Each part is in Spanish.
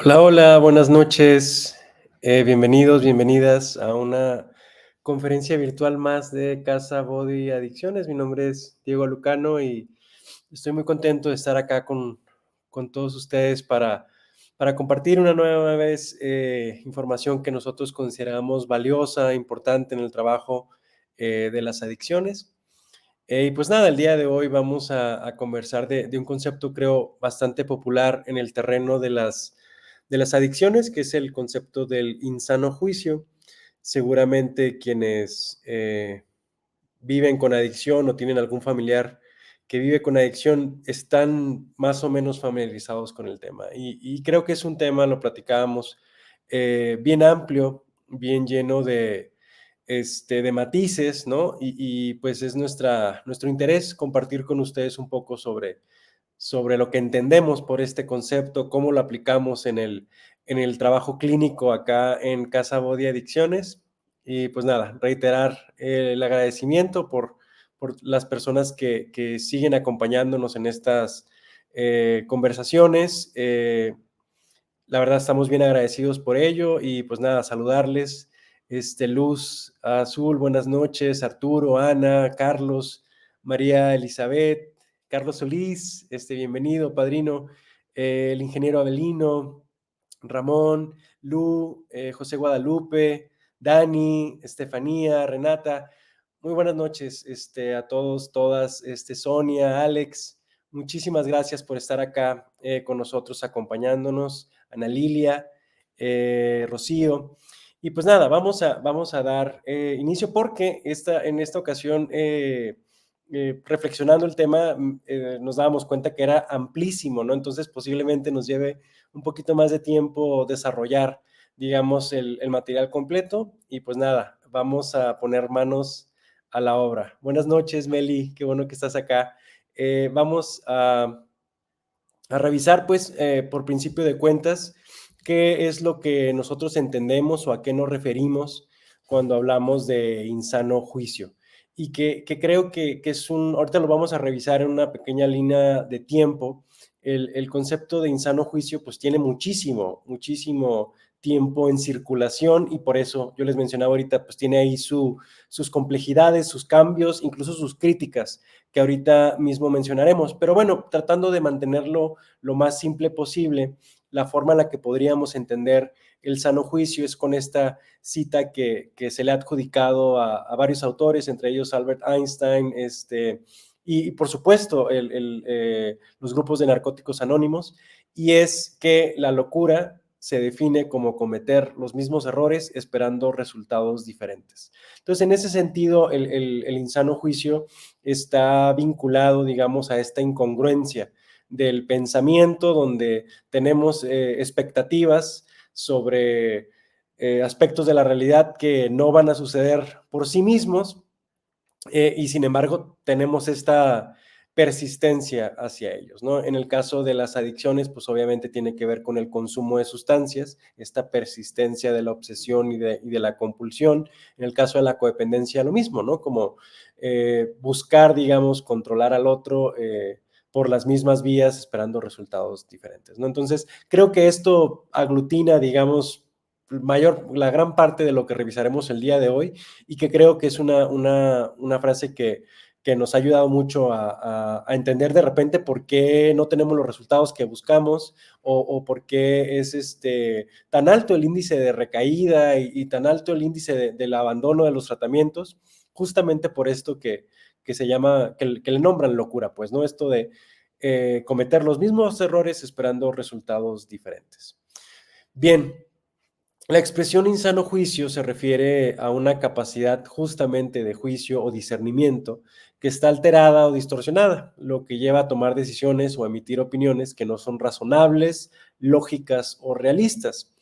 Hola, hola, buenas noches. Bienvenidos, bienvenidas a una conferencia virtual más de Casa Body Adicciones. Mi nombre es Diego Lucano y estoy muy contento de estar acá con todos ustedes para compartir una nueva vez información que nosotros consideramos valiosa, importante en el trabajo de las adicciones. Y pues nada, el día de hoy vamos a conversar de un concepto, creo, bastante popular en el terreno de las adicciones, que es el concepto del insano juicio. Seguramente quienes viven con adicción o tienen algún familiar que vive con adicción están más o menos familiarizados con el tema. Y creo que es un tema, lo platicábamos, bien amplio, bien lleno de matices, ¿no? Pues es nuestro interés compartir con ustedes un poco sobre lo que entendemos por este concepto, cómo lo aplicamos en el trabajo clínico acá en Casa Body Adicciones. Y pues nada, reiterar el agradecimiento por las personas que siguen acompañándonos en estas conversaciones. La verdad estamos bien agradecidos por ello y pues nada, saludarles. Luz, Azul, buenas noches, Arturo, Ana, Carlos, María Elizabeth, Carlos Solís, bienvenido, padrino, el ingeniero Avelino, Ramón, Lu, José Guadalupe, Dani, Estefanía, Renata. Muy buenas noches a todos, todas, Sonia, Alex. Muchísimas gracias por estar acá con nosotros acompañándonos, Ana Lilia, Rocío. Y pues nada, vamos a dar inicio porque en esta ocasión, reflexionando el tema, nos dábamos cuenta que era amplísimo, ¿no? Entonces posiblemente nos lleve un poquito más de tiempo desarrollar, digamos, el material completo. Y pues nada, vamos a poner manos a la obra. Buenas noches, Meli, qué bueno que estás acá. Vamos a revisar, pues, por principio de cuentas, qué es lo que nosotros entendemos o a qué nos referimos cuando hablamos de insano juicio. Y que creo que es ahorita lo vamos a revisar en una pequeña línea de tiempo. El concepto de insano juicio, pues, tiene muchísimo, muchísimo tiempo en circulación y por eso yo les mencionaba ahorita, pues tiene ahí sus complejidades, sus cambios, incluso sus críticas que ahorita mismo mencionaremos. Pero bueno, tratando de mantenerlo lo más simple posible, la forma en la que podríamos entender el sano juicio es con esta cita que se le ha adjudicado a varios autores, entre ellos Albert Einstein, y por supuesto los grupos de narcóticos anónimos, y es que la locura se define como cometer los mismos errores esperando resultados diferentes. Entonces, en ese sentido, el insano juicio está vinculado, digamos, a esta incongruencia del pensamiento, donde tenemos expectativas sobre aspectos de la realidad que no van a suceder por sí mismos, y sin embargo tenemos esta persistencia hacia ellos, ¿no? En el caso de las adicciones, pues obviamente tiene que ver con el consumo de sustancias, esta persistencia de la obsesión y de la compulsión. En el caso de la codependencia, lo mismo, ¿no? Como buscar, digamos, controlar al otro por las mismas vías, esperando resultados diferentes, ¿no? Entonces, creo que esto aglutina, digamos, la gran parte de lo que revisaremos el día de hoy, y que creo que es una frase que nos ha ayudado mucho a entender de repente por qué no tenemos los resultados que buscamos, o por qué es tan alto el índice de recaída y tan alto el índice del abandono de los tratamientos, justamente por esto que se llama, que le nombran locura, pues, ¿no? Esto de cometer los mismos errores esperando resultados diferentes. Bien, la expresión insano juicio se refiere a una capacidad justamente de juicio o discernimiento que está alterada o distorsionada, lo que lleva a tomar decisiones o emitir opiniones que no son razonables, lógicas o realistas.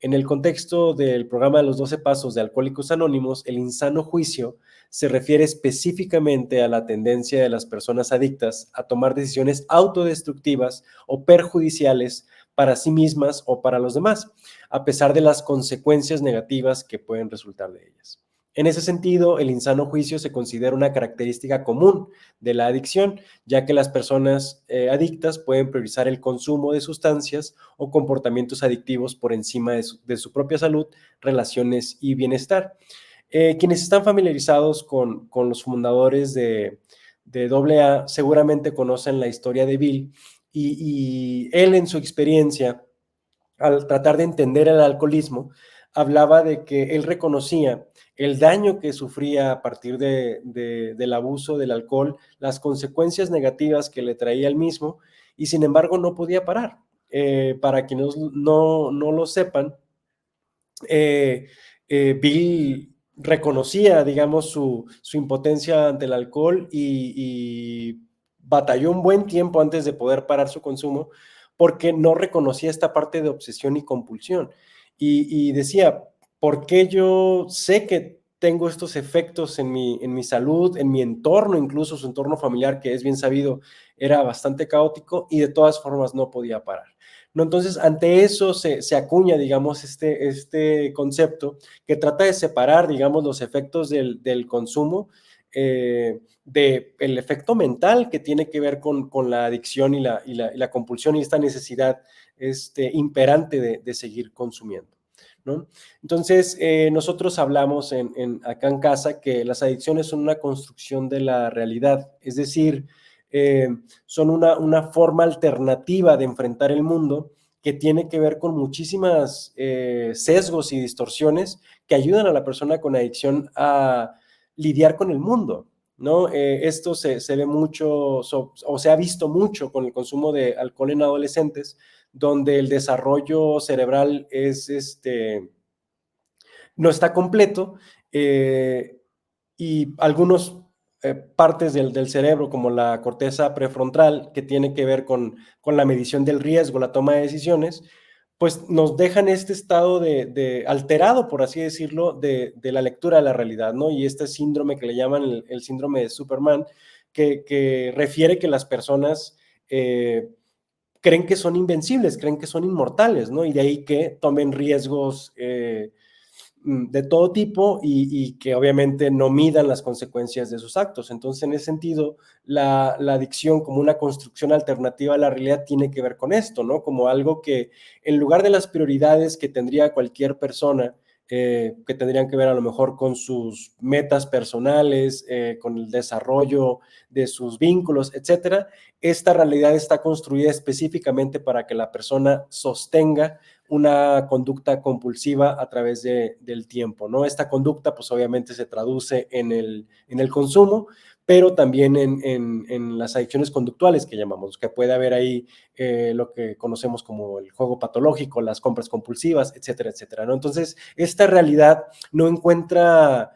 En el contexto del programa de los 12 Pasos de Alcohólicos Anónimos, el insano juicio se refiere específicamente a la tendencia de las personas adictas a tomar decisiones autodestructivas o perjudiciales para sí mismas o para los demás, a pesar de las consecuencias negativas que pueden resultar de ellas. En ese sentido, el insano juicio se considera una característica común de la adicción, ya que las personas adictas pueden priorizar el consumo de sustancias o comportamientos adictivos por encima de su propia salud, relaciones y bienestar. Quienes están familiarizados con los fundadores de AA seguramente conocen la historia de Bill y él en su experiencia al tratar de entender el alcoholismo, hablaba de que él reconocía el daño que sufría a partir del abuso del alcohol, las consecuencias negativas que le traía el mismo, y sin embargo no podía parar. Para quienes no lo sepan, eh, Bill reconocía, digamos, su impotencia ante el alcohol y batalló un buen tiempo antes de poder parar su consumo porque no reconocía esta parte de obsesión y compulsión. Y decía, ¿por qué yo sé que tengo estos efectos en mi salud, en mi entorno, incluso su entorno familiar, que es bien sabido, era bastante caótico y de todas formas no podía parar? ¿No? Entonces, ante eso se acuña, digamos, este concepto que trata de separar, digamos, los efectos del consumo del efecto mental que tiene que ver con la adicción y la compulsión y esta necesidad imperante de seguir consumiendo, ¿no? Entonces, nosotros hablamos acá en casa que las adicciones son una construcción de la realidad, es decir, eh, son una forma alternativa de enfrentar el mundo que tiene que ver con muchísimas sesgos y distorsiones que ayudan a la persona con adicción a lidiar con el mundo, ¿no? Esto se ve mucho o se ha visto mucho con el consumo de alcohol en adolescentes, donde el desarrollo cerebral no está completo y algunos partes del cerebro, como la corteza prefrontal, que tiene que ver con la medición del riesgo, la toma de decisiones, pues nos dejan este estado de alterado, por así decirlo, de la lectura de la realidad, ¿no? Y este síndrome que le llaman el síndrome de Superman, que refiere que las personas creen que son invencibles, creen que son inmortales, ¿no? Y de ahí que tomen riesgos de todo tipo y que obviamente no midan las consecuencias de sus actos. Entonces, en ese sentido, la adicción como una construcción alternativa a la realidad tiene que ver con esto, ¿no? Como algo que en lugar de las prioridades que tendría cualquier persona, que tendrían que ver a lo mejor con sus metas personales, con el desarrollo de sus vínculos, etcétera, esta realidad está construida específicamente para que la persona sostenga una conducta compulsiva a través del tiempo, ¿no? Esta conducta, pues obviamente se traduce en el consumo, pero también en las adicciones conductuales que llamamos, que puede haber ahí lo que conocemos como el juego patológico, las compras compulsivas, etcétera, etcétera, ¿no? Entonces, esta realidad no encuentra,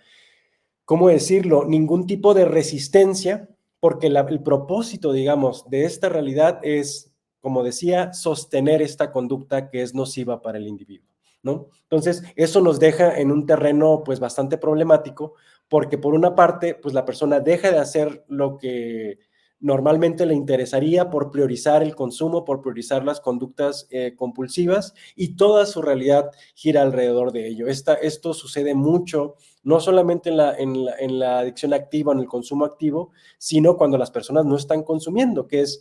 ¿cómo decirlo?, ningún tipo de resistencia, porque el propósito, digamos, de esta realidad es, como decía, sostener esta conducta que es nociva para el individuo, ¿no? Entonces, eso nos deja en un terreno, pues, bastante problemático, porque por una parte, pues, la persona deja de hacer lo que normalmente le interesaría por priorizar el consumo, por priorizar las conductas compulsivas, y toda su realidad gira alrededor de ello. Esto sucede mucho no solamente en la adicción activa, en el consumo activo, sino cuando las personas no están consumiendo, que es,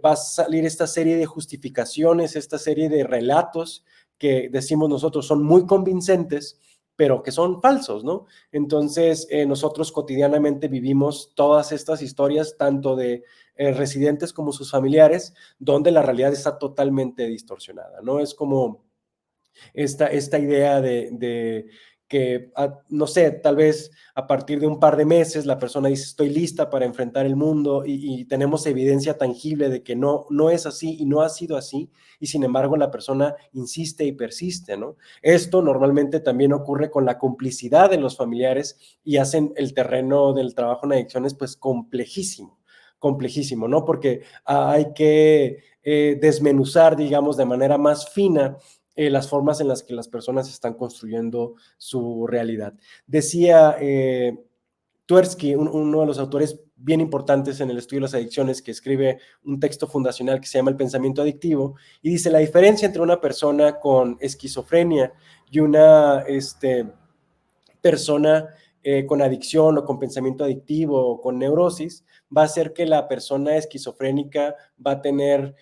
va a salir esta serie de justificaciones, esta serie de relatos que decimos nosotros son muy convincentes, pero que son falsos, ¿no? Entonces, nosotros cotidianamente vivimos todas estas historias, tanto de residentes como sus familiares, donde la realidad está totalmente distorsionada, ¿no? Es como esta idea de que, no sé, tal vez a partir de un par de meses la persona dice, estoy lista para enfrentar el mundo y tenemos evidencia tangible de que no es así y no ha sido así, y sin embargo la persona insiste y persiste, ¿no? Esto normalmente también ocurre con la complicidad de los familiares y hacen el terreno del trabajo en adicciones pues complejísimo, ¿no? Porque hay que desmenuzar, digamos, de manera más fina las formas en las que las personas están construyendo su realidad. Decía Tversky, uno de los autores bien importantes en el estudio de las adicciones, que escribe un texto fundacional que se llama El pensamiento adictivo, y dice, la diferencia entre una persona con esquizofrenia y una persona con adicción o con pensamiento adictivo o con neurosis, va a ser que la persona esquizofrénica va a tener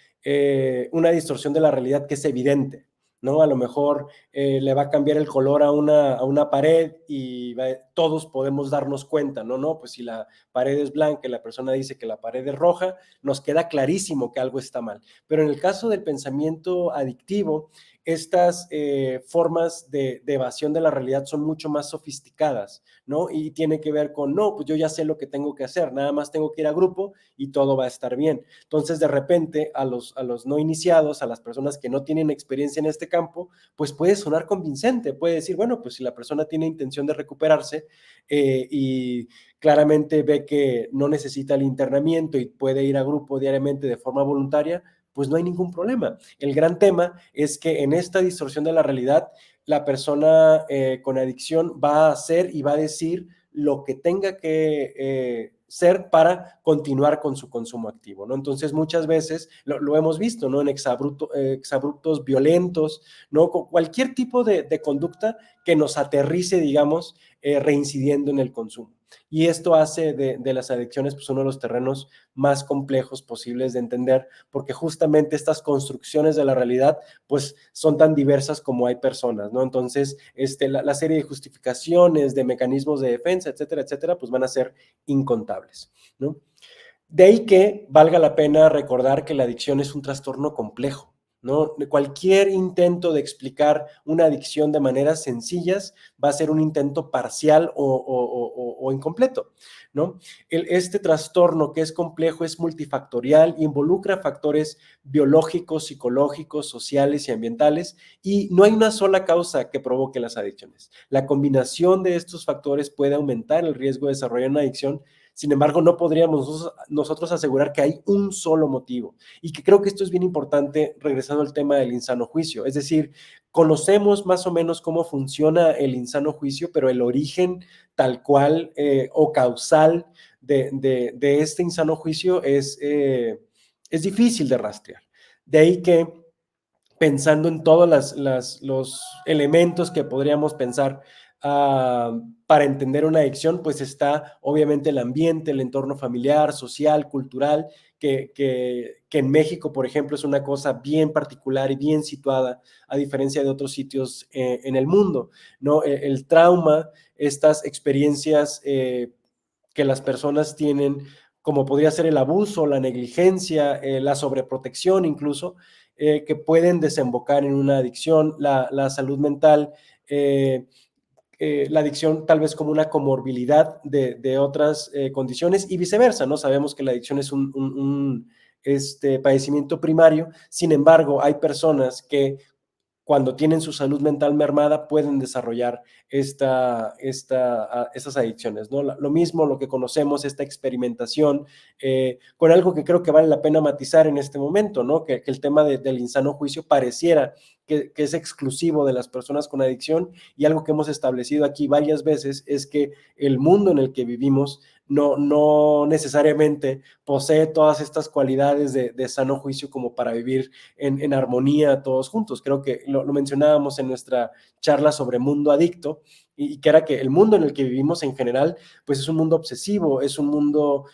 una distorsión de la realidad que es evidente, ¿no? A lo mejor le va a cambiar el color a una pared y todos podemos darnos cuenta, ¿no? No, pues si la pared es blanca y la persona dice que la pared es roja, nos queda clarísimo que algo está mal. Pero en el caso del pensamiento adictivo, estas formas de evasión de la realidad son mucho más sofisticadas, ¿no? Y tiene que ver con, no, pues yo ya sé lo que tengo que hacer, nada más tengo que ir a grupo y todo va a estar bien. Entonces, de repente, a los no iniciados, a las personas que no tienen experiencia en este campo, pues puede sonar convincente, puede decir, bueno, pues si la persona tiene intención de recuperarse y claramente ve que no necesita el internamiento y puede ir a grupo diariamente de forma voluntaria, pues no hay ningún problema. El gran tema es que en esta distorsión de la realidad, la persona con adicción va a hacer y va a decir lo que tenga que ser para continuar con su consumo activo, ¿no? Entonces, muchas veces lo hemos visto, ¿no? En exabruptos violentos, ¿no? Con cualquier tipo de conducta que nos aterrice, digamos, reincidiendo en el consumo. Y esto hace de las adicciones pues, uno de los terrenos más complejos posibles de entender, porque justamente estas construcciones de la realidad pues son tan diversas como hay personas, ¿no? Entonces, la serie de justificaciones, de mecanismos de defensa, etcétera, etcétera, pues van a ser incontables, ¿no? De ahí que valga la pena recordar que la adicción es un trastorno complejo, ¿no? Cualquier intento de explicar una adicción de maneras sencillas va a ser un intento parcial o incompleto, ¿no? Este trastorno que es complejo es multifactorial, involucra factores biológicos, psicológicos, sociales y ambientales, y no hay una sola causa que provoque las adicciones. La combinación de estos factores puede aumentar el riesgo de desarrollar una adicción. Sin embargo, no podríamos nosotros asegurar que hay un solo motivo. Y que creo que esto es bien importante, regresando al tema del insano juicio. Es decir, conocemos más o menos cómo funciona el insano juicio, pero el origen tal cual o causal de este insano juicio es difícil de rastrear. De ahí que pensando en todos los elementos que podríamos pensar para entender una adicción, pues está obviamente el ambiente, el entorno familiar, social, cultural, que en México, por ejemplo, es una cosa bien particular y bien situada, a diferencia de otros sitios en el mundo, ¿no? El trauma, estas experiencias que las personas tienen, como podría ser el abuso, la negligencia, la sobreprotección incluso, que pueden desembocar en una adicción, la salud mental, la adicción tal vez como una comorbilidad de otras condiciones y viceversa, ¿no? Sabemos que la adicción es un padecimiento primario, sin embargo, hay personas que cuando tienen su salud mental mermada, pueden desarrollar esas adicciones, ¿no? Lo mismo, lo que conocemos, esta experimentación, con algo que creo que vale la pena matizar en este momento, ¿no? Que el tema del insano juicio pareciera que es exclusivo de las personas con adicción, y algo que hemos establecido aquí varias veces es que el mundo en el que vivimos no necesariamente posee todas estas cualidades de sano juicio como para vivir en armonía todos juntos. Creo que lo mencionábamos en nuestra charla sobre mundo adicto, y que era que el mundo en el que vivimos en general, pues es un mundo obsesivo, es un mundo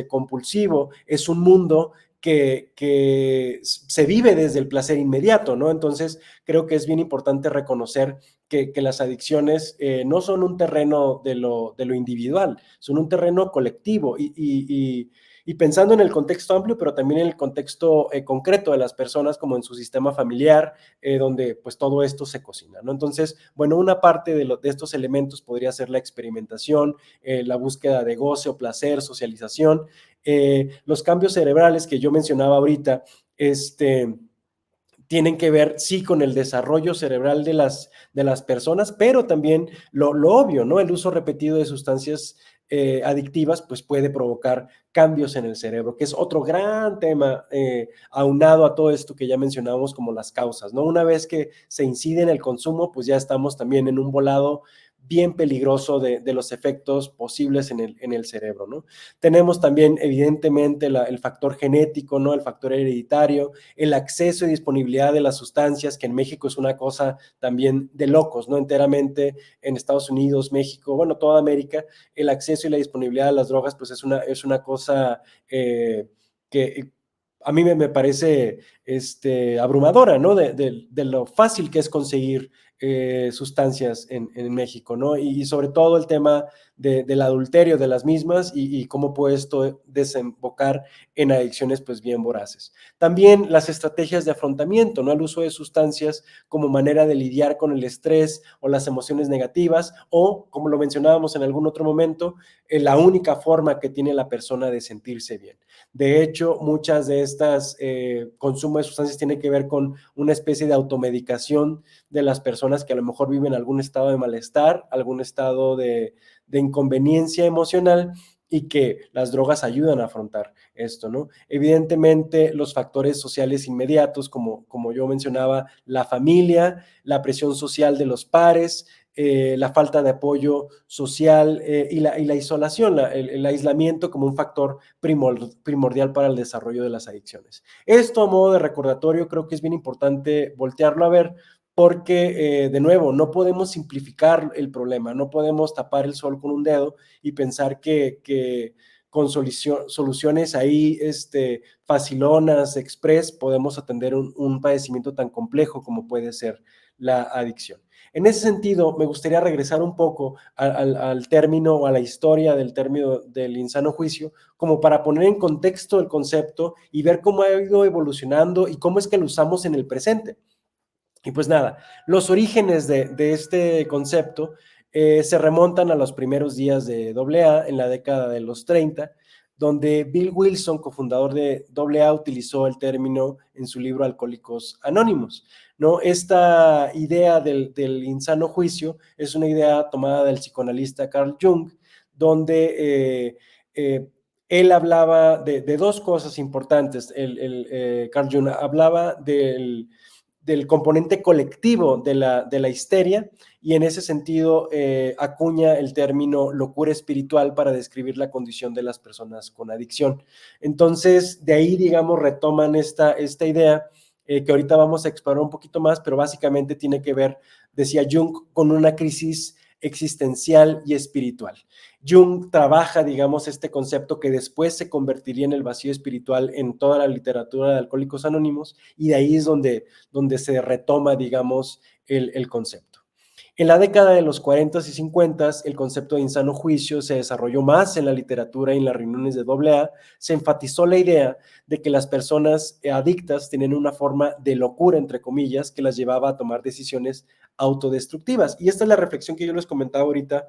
compulsivo, es un mundo que se vive desde el placer inmediato, ¿no? Entonces, creo que es bien importante reconocer que las adicciones no son un terreno de lo individual, son un terreno colectivo y pensando en el contexto amplio, pero también en el contexto concreto de las personas, como en su sistema familiar, donde pues todo esto se cocina, ¿no? Entonces, bueno, una parte de estos elementos podría ser la experimentación, la búsqueda de goce o placer, socialización, los cambios cerebrales que yo mencionaba ahorita, tienen que ver, sí, con el desarrollo cerebral de las personas, pero también lo obvio, ¿no? El uso repetido de sustancias adictivas, pues puede provocar cambios en el cerebro, que es otro gran tema aunado a todo esto que ya mencionábamos como las causas, ¿no? Una vez que se incide en el consumo, pues ya estamos también en un volado bien peligroso de los efectos posibles en el cerebro, ¿no? Tenemos también, evidentemente, el factor genético, ¿no? El factor hereditario, el acceso y disponibilidad de las sustancias, que en México es una cosa también de locos, ¿no? Enteramente en Estados Unidos, México, bueno, toda América, el acceso y la disponibilidad de las drogas, pues es una cosa que a mí me parece abrumadora, ¿no? De lo fácil que es conseguir sustancias en México, ¿no? Y sobre todo el tema del adulterio de las mismas y cómo puede esto desembocar en adicciones pues bien voraces. También las estrategias de afrontamiento, ¿no? El uso de sustancias como manera de lidiar con el estrés o las emociones negativas o, como lo mencionábamos en algún otro momento, la única forma que tiene la persona de sentirse bien. De hecho, muchas de estas consumo de sustancias tienen que ver con una especie de automedicación de las personas que a lo mejor viven algún estado de malestar, algún estado de inconveniencia emocional y que las drogas ayudan a afrontar esto, ¿no? Evidentemente, los factores sociales inmediatos, como yo mencionaba, la familia, la presión social de los pares, la falta de apoyo social y la isolación, el aislamiento como un factor primordial para el desarrollo de las adicciones. Esto a modo de recordatorio creo que es bien importante voltearlo a ver porque, de nuevo, no podemos simplificar el problema, no podemos tapar el sol con un dedo y pensar que con soluciones ahí facilonas, express, podemos atender un padecimiento tan complejo como puede ser la adicción. En ese sentido, me gustaría regresar un poco al término o a la historia del término del insano juicio, como para poner en contexto el concepto y ver cómo ha ido evolucionando y cómo es que lo usamos en el presente. Y pues nada, los orígenes de este concepto se remontan a los primeros días de AA en la década de los 30, donde Bill Wilson, cofundador de AA, utilizó el término en su libro Alcohólicos Anónimos, ¿no? Esta idea del insano juicio es una idea tomada del psicoanalista Carl Jung, donde él hablaba de dos cosas importantes. Carl Jung hablaba del componente colectivo de la histeria y en ese sentido acuña el término locura espiritual para describir la condición de las personas con adicción. Entonces, de ahí, digamos, retoman esta idea que ahorita vamos a explorar un poquito más, pero básicamente tiene que ver, decía Jung, con una crisis existencial y espiritual. Jung trabaja, digamos, este concepto que después se convertiría en el vacío espiritual en toda la literatura de Alcohólicos Anónimos y de ahí es donde se retoma, digamos, el concepto. En la década de los 40 y 50, el concepto de insano juicio se desarrolló más en la literatura y en las reuniones de AA. Se enfatizó la idea de que las personas adictas tienen una forma de locura, entre comillas, que las llevaba a tomar decisiones autodestructivas. Y esta es la reflexión que yo les comentaba ahorita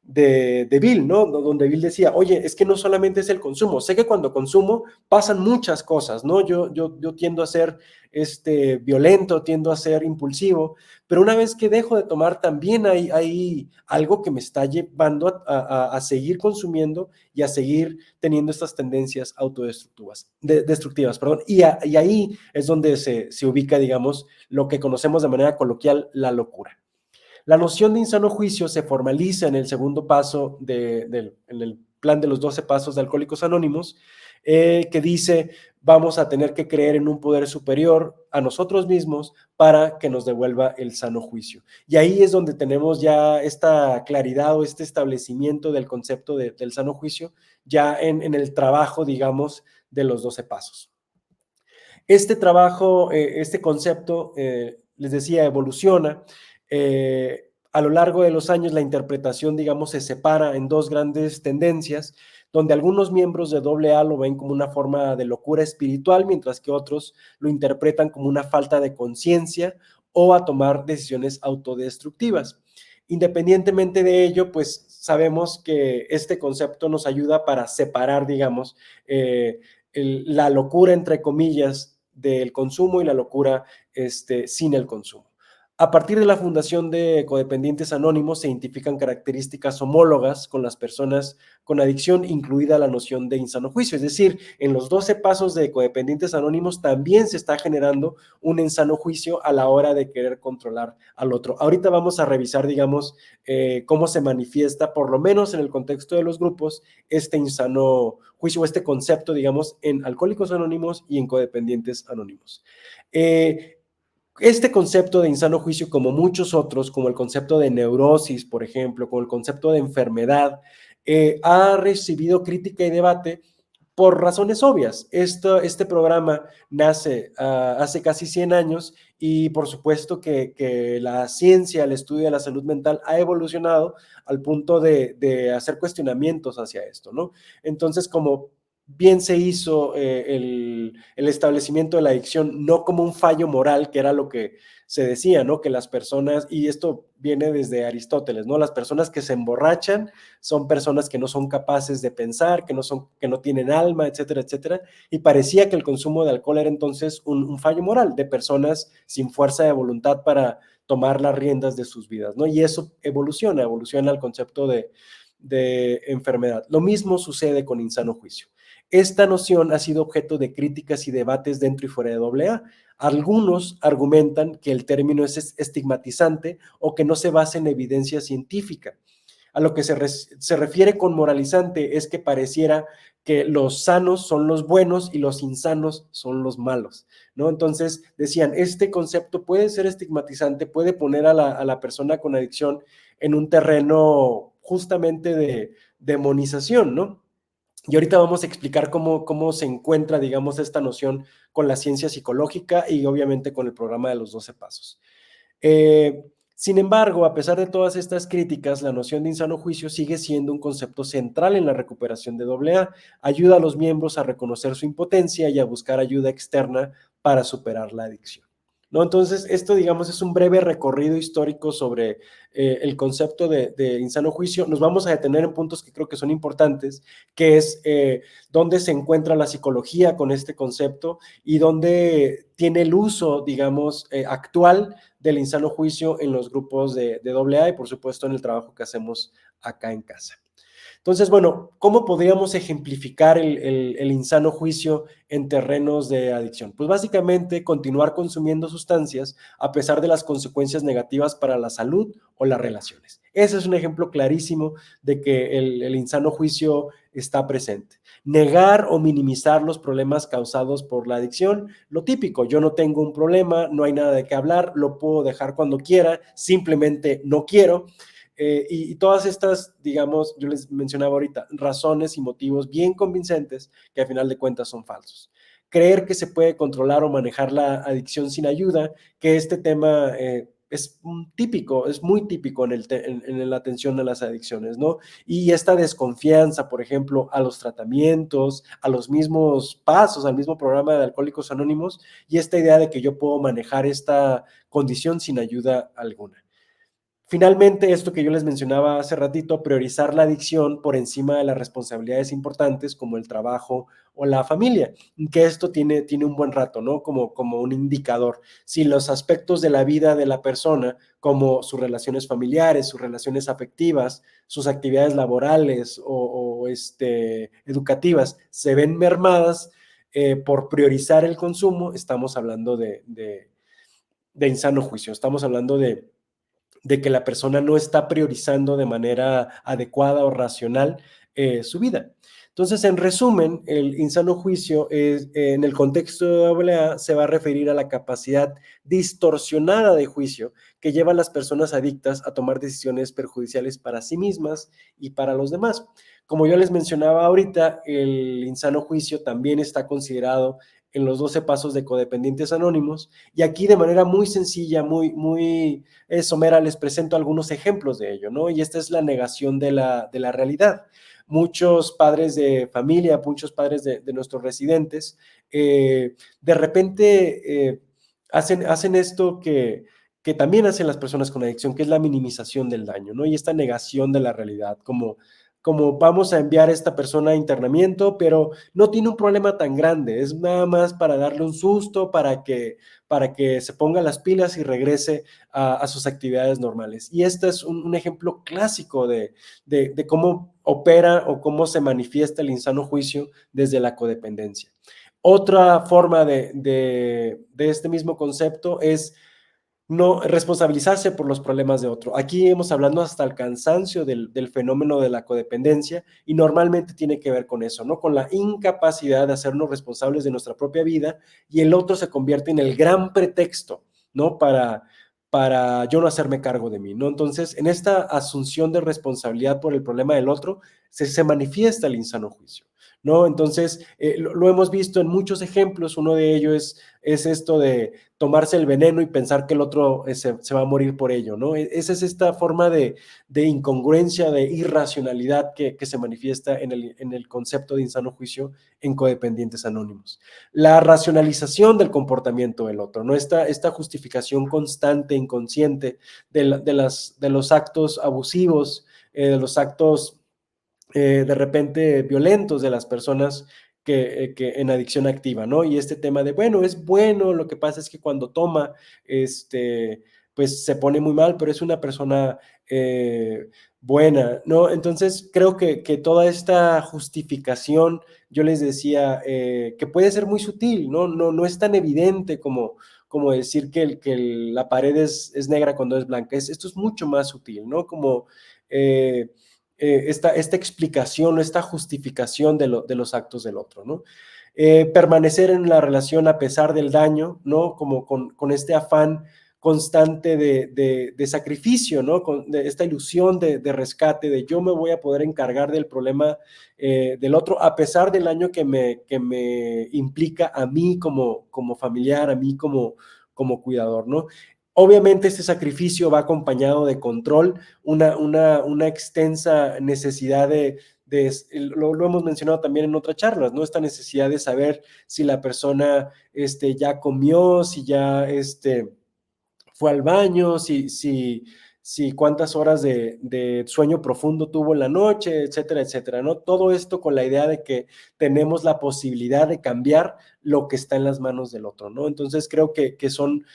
de Bill, ¿no? Donde Bill decía, oye, es que no solamente es el consumo, sé que cuando consumo pasan muchas cosas, ¿no? Yo tiendo a ser violento, tiendo a ser impulsivo, pero una vez que dejo de tomar también hay algo que me está llevando a seguir consumiendo y a seguir teniendo estas tendencias destructivas, perdón. Y ahí es donde se ubica, digamos, lo que conocemos de manera coloquial, la locura. La noción de insano juicio se formaliza en el segundo paso en el plan de los 12 pasos de Alcohólicos Anónimos, que dice, vamos a tener que creer en un poder superior a nosotros mismos para que nos devuelva el sano juicio. Y ahí es donde tenemos ya esta claridad o este establecimiento del concepto del sano juicio, ya en el trabajo, digamos, de los 12 pasos. Este trabajo, este concepto, les decía, evoluciona. A lo largo de los años, la interpretación, digamos, se separa en dos grandes tendencias, donde algunos miembros de AA lo ven como una forma de locura espiritual, mientras que otros lo interpretan como una falta de conciencia o a tomar decisiones autodestructivas. Independientemente de ello, pues sabemos que este concepto nos ayuda para separar, digamos, la locura, entre comillas, del consumo y la locura sin el consumo. A partir de la fundación de Codependientes Anónimos se identifican características homólogas con las personas con adicción, incluida la noción de insano juicio. Es decir, en los 12 pasos de Codependientes Anónimos también se está generando un insano juicio a la hora de querer controlar al otro. Ahorita vamos a revisar, digamos, cómo se manifiesta, por lo menos en el contexto de los grupos, este insano juicio o este concepto, digamos, en Alcohólicos Anónimos y en Codependientes Anónimos. Este concepto de insano juicio, como muchos otros, como el concepto de neurosis, por ejemplo, como el concepto de enfermedad, ha recibido crítica y debate por razones obvias. Este programa nace hace casi 100 años y por supuesto que la ciencia, el estudio de la salud mental ha evolucionado al punto de hacer cuestionamientos hacia esto, ¿no? Entonces, como bien se hizo el establecimiento de la adicción no como un fallo moral, que era lo que se decía, ¿no? Que las personas, y esto viene desde Aristóteles, ¿no? Las personas que se emborrachan son personas que no son capaces de pensar, que no tienen alma, etcétera, etcétera, y parecía que el consumo de alcohol era entonces un fallo moral de personas sin fuerza de voluntad para tomar las riendas de sus vidas, ¿no? Y eso evoluciona al concepto de enfermedad. Lo mismo sucede con insano juicio. Esta noción ha sido objeto de críticas y debates dentro y fuera de AA. Algunos argumentan que el término es estigmatizante o que no se basa en evidencia científica. A lo que se refiere con moralizante es que pareciera que los sanos son los buenos y los insanos son los malos, ¿no? Entonces decían, este concepto puede ser estigmatizante, puede poner a la persona con adicción en un terreno justamente de demonización, ¿no? Y ahorita vamos a explicar cómo se encuentra, digamos, esta noción con la ciencia psicológica y obviamente con el programa de los 12 pasos. Sin embargo, a pesar de todas estas críticas, la noción de insano juicio sigue siendo un concepto central en la recuperación de AA. Ayuda a los miembros a reconocer su impotencia y a buscar ayuda externa para superar la adicción, ¿no? Entonces, esto, digamos, es un breve recorrido histórico sobre el concepto de insano juicio. Nos vamos a detener en puntos que creo que son importantes, que es dónde se encuentra la psicología con este concepto y dónde tiene el uso, digamos, actual del insano juicio en los grupos de AA y por supuesto en el trabajo que hacemos acá en casa. Entonces, bueno, ¿cómo podríamos ejemplificar el insano juicio en terrenos de adicción? Pues básicamente continuar consumiendo sustancias a pesar de las consecuencias negativas para la salud o las relaciones. Ese es un ejemplo clarísimo de que el insano juicio está presente. Negar o minimizar los problemas causados por la adicción, lo típico, yo no tengo un problema, no hay nada de qué hablar, lo puedo dejar cuando quiera, simplemente no quiero. Y todas estas, digamos, yo les mencionaba ahorita, razones y motivos bien convincentes que al final de cuentas son falsos. Creer que se puede controlar o manejar la adicción sin ayuda, que este tema es típico, es muy típico en la atención a las adicciones, ¿no? Y esta desconfianza, por ejemplo, a los tratamientos, a los mismos pasos, al mismo programa de Alcohólicos Anónimos, y esta idea de que yo puedo manejar esta condición sin ayuda alguna. Finalmente, esto que yo les mencionaba hace ratito, priorizar la adicción por encima de las responsabilidades importantes como el trabajo o la familia, que esto tiene un buen rato, ¿no? Como un indicador. Si los aspectos de la vida de la persona, como sus relaciones familiares, sus relaciones afectivas, sus actividades laborales o educativas, se ven mermadas por priorizar el consumo, estamos hablando de insano juicio, estamos hablando de que la persona no está priorizando de manera adecuada o racional su vida. Entonces, en resumen, el insano juicio en el contexto de AA se va a referir a la capacidad distorsionada de juicio que lleva a las personas adictas a tomar decisiones perjudiciales para sí mismas y para los demás. Como yo les mencionaba ahorita, el insano juicio también está considerado en los 12 pasos de Codependientes Anónimos y aquí de manera muy sencilla, muy somera, les presento algunos ejemplos de ello, ¿no? Y esta es la negación de la realidad. Muchos padres de familia, muchos padres de nuestros residentes, de repente hacen esto que también hacen las personas con adicción, que es la minimización del daño, ¿no? Y esta negación de la realidad, como como vamos a enviar a esta persona a internamiento, pero no tiene un problema tan grande, es nada más para darle un susto, para que se ponga las pilas y regrese a sus actividades normales. Y este es un ejemplo clásico de cómo opera o cómo se manifiesta el insano juicio desde la codependencia. Otra forma de este mismo concepto es no responsabilizarse por los problemas de otro. Aquí hemos hablado hasta el cansancio del fenómeno de la codependencia y normalmente tiene que ver con eso, ¿no? Con la incapacidad de hacernos responsables de nuestra propia vida y el otro se convierte en el gran pretexto, ¿no? Para yo no hacerme cargo de mí, ¿no? Entonces, en esta asunción de responsabilidad por el problema del otro, se manifiesta el insano juicio, ¿no? Entonces, lo hemos visto en muchos ejemplos, uno de ellos es esto de tomarse el veneno y pensar que el otro se va a morir por ello, ¿no? Esa es esta forma de incongruencia, de irracionalidad que se manifiesta en el concepto de insano juicio en codependientes anónimos. La racionalización del comportamiento del otro, ¿no? Esta justificación constante, inconsciente de los actos abusivos, de los actos de repente violentos de las personas que en adicción activa, ¿no? Y este tema de, bueno, es bueno, lo que pasa es que cuando toma, pues se pone muy mal, pero es una persona buena, ¿no? Entonces, creo que toda esta justificación, yo les decía, que puede ser muy sutil, ¿no? No es tan evidente como decir la pared es negra cuando es blanca. Esto es mucho más sutil, ¿no? Como esta explicación, esta justificación de los actos del otro, ¿no? Permanecer en la relación a pesar del daño, ¿no? Como con este afán constante de sacrificio, ¿no? De esta ilusión de rescate, de yo me voy a poder encargar del problema del otro, a pesar del daño que me implica a mí como familiar, a mí como cuidador, ¿no? Obviamente este sacrificio va acompañado de control, una extensa necesidad lo hemos mencionado también en otras charlas, ¿no? Esta necesidad de saber si la persona ya comió, si ya fue al baño, si cuántas horas de sueño profundo tuvo en la noche, etcétera, etcétera, ¿no? Todo esto con la idea de que tenemos la posibilidad de cambiar lo que está en las manos del otro, ¿no? Entonces creo que son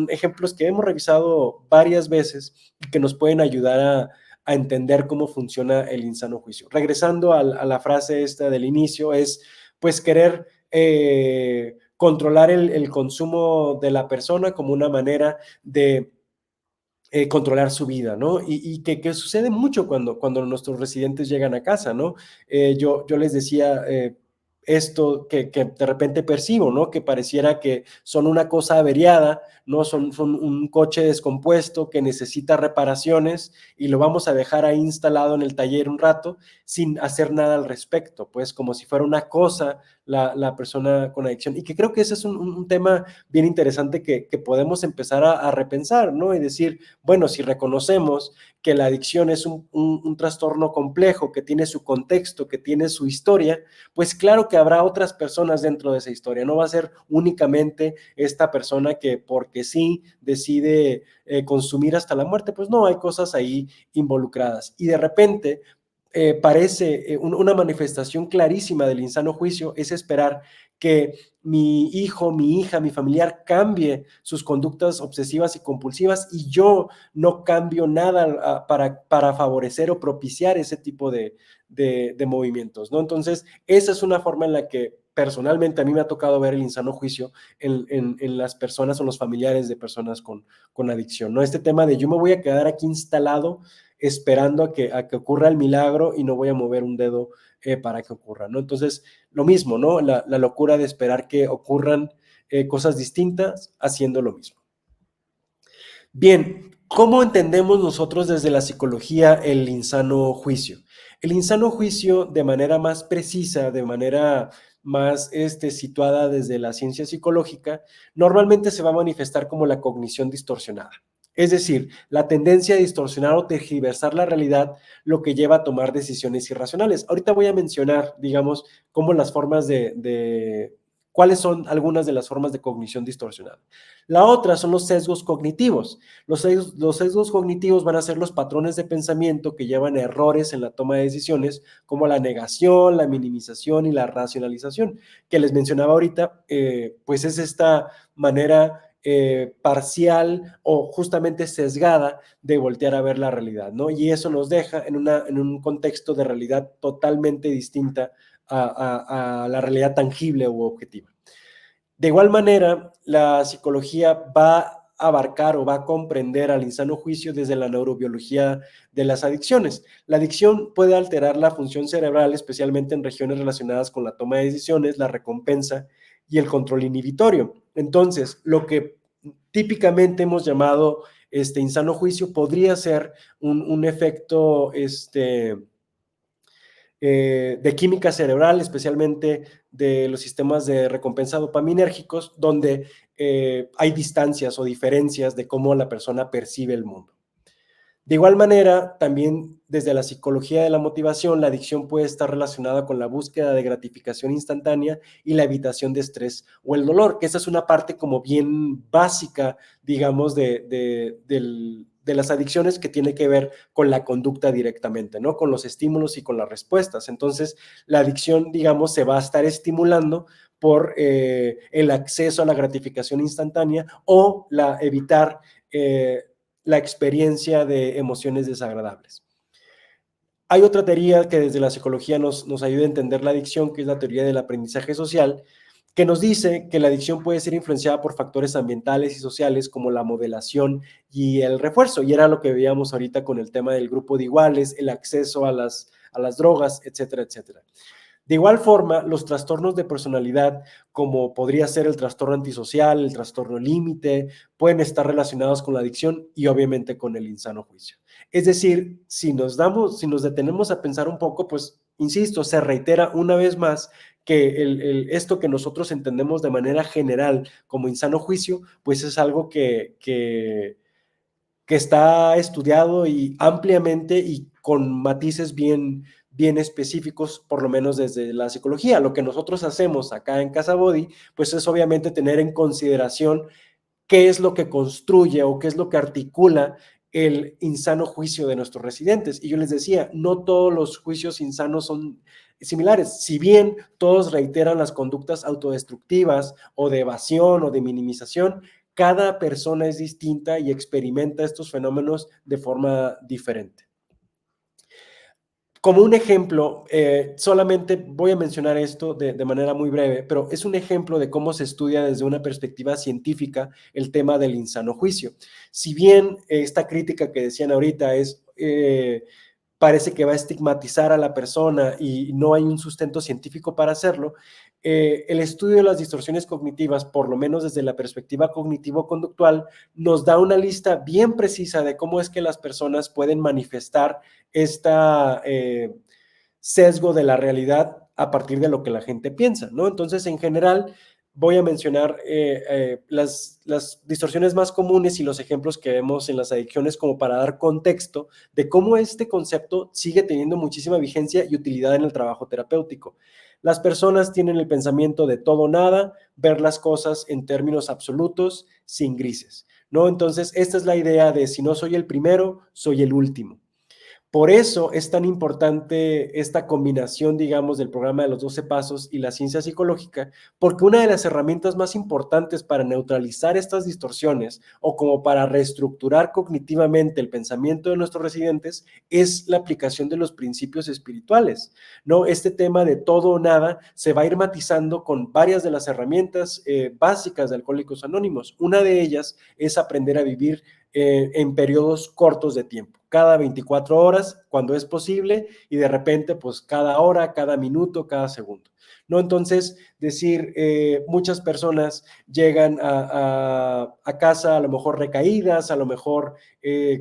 ejemplos que hemos revisado varias veces y que nos pueden ayudar a entender cómo funciona el insano juicio. Regresando a la frase esta del inicio, es pues querer controlar el consumo de la persona como una manera de controlar su vida, ¿no? Y que sucede mucho cuando nuestros residentes llegan a casa, ¿no? Yo les decía esto que de repente percibo, ¿no? Que pareciera que son una cosa averiada, ¿no? Son un coche descompuesto que necesita reparaciones y lo vamos a dejar ahí instalado en el taller un rato sin hacer nada al respecto, pues como si fuera una cosa la persona con adicción. Y que creo que ese es un tema bien interesante que podemos empezar a repensar, ¿no? Y decir, bueno, si reconocemos que la adicción es un trastorno complejo, que tiene su contexto, que tiene su historia, pues claro que habrá otras personas dentro de esa historia. No va a ser únicamente esta persona que porque sí decide consumir hasta la muerte. Pues no, hay cosas ahí involucradas. Y de repente parece una manifestación clarísima del insano juicio es esperar que mi hijo, mi hija, mi familiar cambie sus conductas obsesivas y compulsivas y yo no cambio nada para favorecer o propiciar ese tipo de movimientos, ¿no? Entonces, esa es una forma en la que personalmente a mí me ha tocado ver el insano juicio en las personas o los familiares de personas con adicción, ¿no? Este tema de yo me voy a quedar aquí instalado esperando a que ocurra el milagro y no voy a mover un dedo para que ocurra, ¿no? Entonces, lo mismo, ¿no? La locura de esperar que ocurran cosas distintas haciendo lo mismo. Bien, ¿cómo entendemos nosotros desde la psicología el insano juicio? El insano juicio de manera más precisa, de manera más situada desde la ciencia psicológica, normalmente se va a manifestar como la cognición distorsionada. Es decir, la tendencia a distorsionar o tergiversar la realidad, lo que lleva a tomar decisiones irracionales. Ahorita voy a mencionar, digamos, cómo las formas ¿Cuáles son algunas de las formas de cognición distorsionada? La otra son los sesgos cognitivos. Los sesgos cognitivos van a ser los patrones de pensamiento que llevan a errores en la toma de decisiones, como la negación, la minimización y la racionalización, que les mencionaba ahorita, pues es esta manera parcial o justamente sesgada de voltear a ver la realidad, ¿no? Y eso nos deja en un contexto de realidad totalmente distinta a la realidad tangible u objetiva. De igual manera, la psicología va a abarcar o va a comprender al insano juicio desde la neurobiología de las adicciones. La adicción puede alterar la función cerebral, especialmente en regiones relacionadas con la toma de decisiones, la recompensa y el control inhibitorio. Entonces, lo que típicamente hemos llamado insano juicio podría ser un efecto de química cerebral, especialmente de los sistemas de recompensa dopaminérgicos, donde hay distancias o diferencias de cómo la persona percibe el mundo. De igual manera, también desde la psicología de la motivación, la adicción puede estar relacionada con la búsqueda de gratificación instantánea y la evitación de estrés o el dolor, que esa es una parte como bien básica, digamos, de las adicciones que tiene que ver con la conducta directamente, ¿no? Con los estímulos y con las respuestas. Entonces, la adicción, digamos, se va a estar estimulando por el acceso a la gratificación instantánea o evitar la experiencia de emociones desagradables. Hay otra teoría que desde la psicología nos ayuda a entender la adicción, que es la teoría del aprendizaje social, que nos dice que la adicción puede ser influenciada por factores ambientales y sociales como la modelación y el refuerzo. Y era lo que veíamos ahorita con el tema del grupo de iguales, el acceso a las drogas, etcétera, etcétera. De igual forma, los trastornos de personalidad, como podría ser el trastorno antisocial, el trastorno límite, pueden estar relacionados con la adicción y obviamente con el insano juicio. Es decir, si nos detenemos a pensar un poco, pues, insisto, se reitera una vez más que esto que nosotros entendemos de manera general como insano juicio, pues es algo que está estudiado y ampliamente y con matices bien específicos, por lo menos desde la psicología. Lo que nosotros hacemos acá en Casa Body, pues es obviamente tener en consideración qué es lo que construye o qué es lo que articula el insano juicio de nuestros residentes. Y yo les decía, no todos los juicios insanos son similares. Si bien todos reiteran las conductas autodestructivas o de evasión o de minimización, cada persona es distinta y experimenta estos fenómenos de forma diferente. Como un ejemplo, solamente voy a mencionar esto de manera muy breve, pero es un ejemplo de cómo se estudia desde una perspectiva científica el tema del insano juicio. Si bien esta crítica que decían ahorita parece que va a estigmatizar a la persona y no hay un sustento científico para hacerlo, el estudio de las distorsiones cognitivas, por lo menos desde la perspectiva cognitivo-conductual, nos da una lista bien precisa de cómo es que las personas pueden manifestar esta sesgo de la realidad a partir de lo que la gente piensa, ¿no? Entonces, en general, voy a mencionar las distorsiones más comunes y los ejemplos que vemos en las adicciones como para dar contexto de cómo este concepto sigue teniendo muchísima vigencia y utilidad en el trabajo terapéutico. Las personas tienen el pensamiento de todo o nada, ver las cosas en términos absolutos, sin grises, ¿no? Entonces, esta es la idea de si no soy el primero, soy el último. Por eso es tan importante esta combinación, digamos, del programa de los 12 pasos y la ciencia psicológica, porque una de las herramientas más importantes para neutralizar estas distorsiones o como para reestructurar cognitivamente el pensamiento de nuestros residentes es la aplicación de los principios espirituales, ¿no? Este tema de todo o nada se va a ir matizando con varias de las herramientas básicas de Alcohólicos Anónimos. Una de ellas es aprender a vivir en periodos cortos de tiempo, cada 24 horas cuando es posible y de repente pues cada hora, cada minuto, cada segundo. ¿No? Entonces, decir, muchas personas llegan a casa a lo mejor recaídas, a lo mejor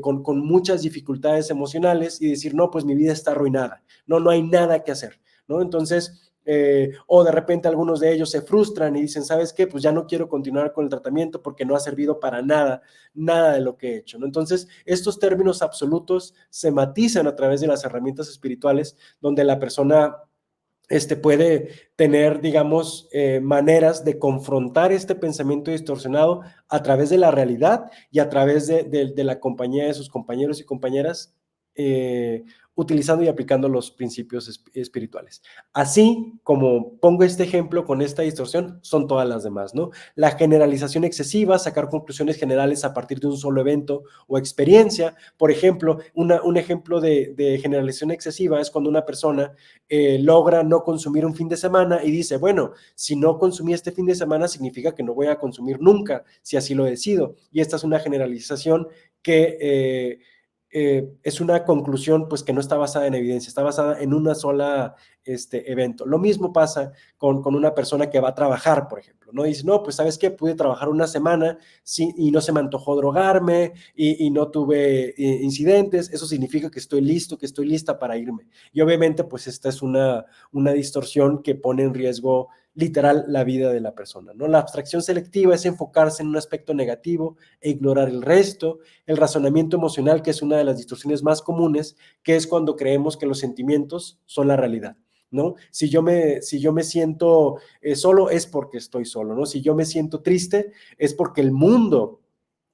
con muchas dificultades emocionales y decir, no, pues mi vida está arruinada, no hay nada que hacer, ¿no? Entonces, o de repente algunos de ellos se frustran y dicen, ¿sabes qué? Pues ya no quiero continuar con el tratamiento porque no ha servido para nada de lo que he hecho, ¿no? Entonces, estos términos absolutos se matizan a través de las herramientas espirituales donde la persona puede tener, digamos, maneras de confrontar este pensamiento distorsionado a través de la realidad y a través de la compañía de sus compañeros y compañeras, eh, utilizando y aplicando los principios espirituales. Así como pongo este ejemplo con esta distorsión, son todas las demás, ¿no? La generalización excesiva, sacar conclusiones generales a partir de un solo evento o experiencia. Por ejemplo, un ejemplo de generalización excesiva es cuando una persona logra no consumir un fin de semana y dice, bueno, si no consumí este fin de semana significa que no voy a consumir nunca, si así lo decido. Y esta es una generalización que es una conclusión pues que no está basada en evidencia, está basada en una sola evento. Lo mismo pasa con una persona que va a trabajar, por ejemplo, ¿no? Dice, no, pues ¿sabes qué? Pude trabajar una semana sí, y no se me antojó drogarme y no tuve incidentes, eso significa que estoy listo, que estoy lista para irme. Y obviamente pues esta es una distorsión que pone en riesgo literal la vida de la persona, ¿no? La abstracción selectiva es enfocarse en un aspecto negativo e ignorar el resto. El razonamiento emocional, que es una de las distorsiones más comunes, que es cuando creemos que los sentimientos son la realidad, ¿no? Si yo me siento solo, es porque estoy solo, ¿no? Si yo me siento triste, es porque el mundo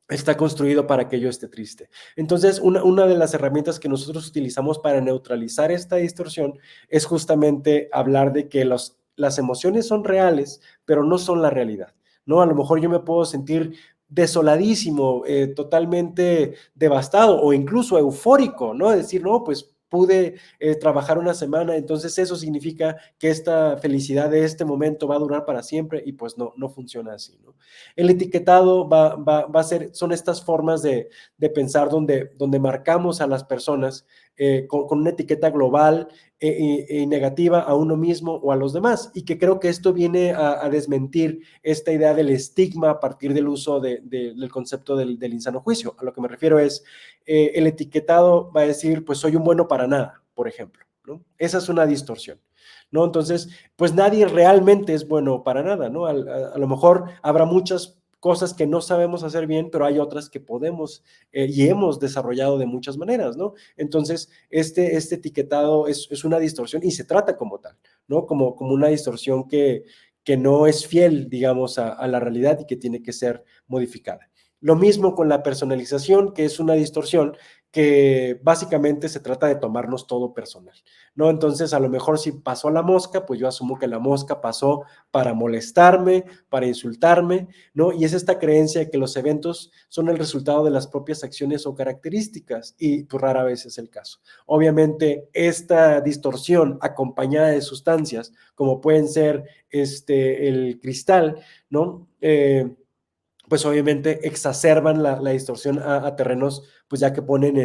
está construido para que yo esté triste. Entonces, una de las herramientas que nosotros utilizamos para neutralizar esta distorsión es justamente hablar de que las emociones son reales, pero no son la realidad, ¿no? A lo mejor yo me puedo sentir desoladísimo, totalmente devastado o incluso eufórico, ¿no? Decir, no, pues pude trabajar una semana, entonces eso significa que esta felicidad de este momento va a durar para siempre y pues no funciona así, ¿no? El etiquetado va a ser, son estas formas de pensar donde marcamos a las personas con una etiqueta global y negativa a uno mismo o a los demás, y que creo que esto viene a desmentir esta idea del estigma a partir del uso del concepto del insano juicio. A lo que me refiero es, el etiquetado va a decir, pues soy un bueno para nada, por ejemplo, ¿no? Esa es una distorsión, ¿no? Entonces, pues nadie realmente es bueno para nada, ¿no? A lo mejor habrá muchas cosas que no sabemos hacer bien, pero hay otras que podemos y hemos desarrollado de muchas maneras, ¿no? Entonces, este etiquetado es una distorsión y se trata como tal, ¿no? Como una distorsión que no es fiel, digamos, a la realidad y que tiene que ser modificada. Lo mismo con la personalización, que es una distorsión que básicamente se trata de tomarnos todo personal, ¿no? Entonces, a lo mejor si pasó la mosca, pues yo asumo que la mosca pasó para molestarme, para insultarme, ¿no? Y es esta creencia de que los eventos son el resultado de las propias acciones o características, y pues rara vez es el caso. Obviamente, esta distorsión acompañada de sustancias, como pueden ser el cristal, ¿no? Pues obviamente exacerban la distorsión a terrenos, pues ya que ponen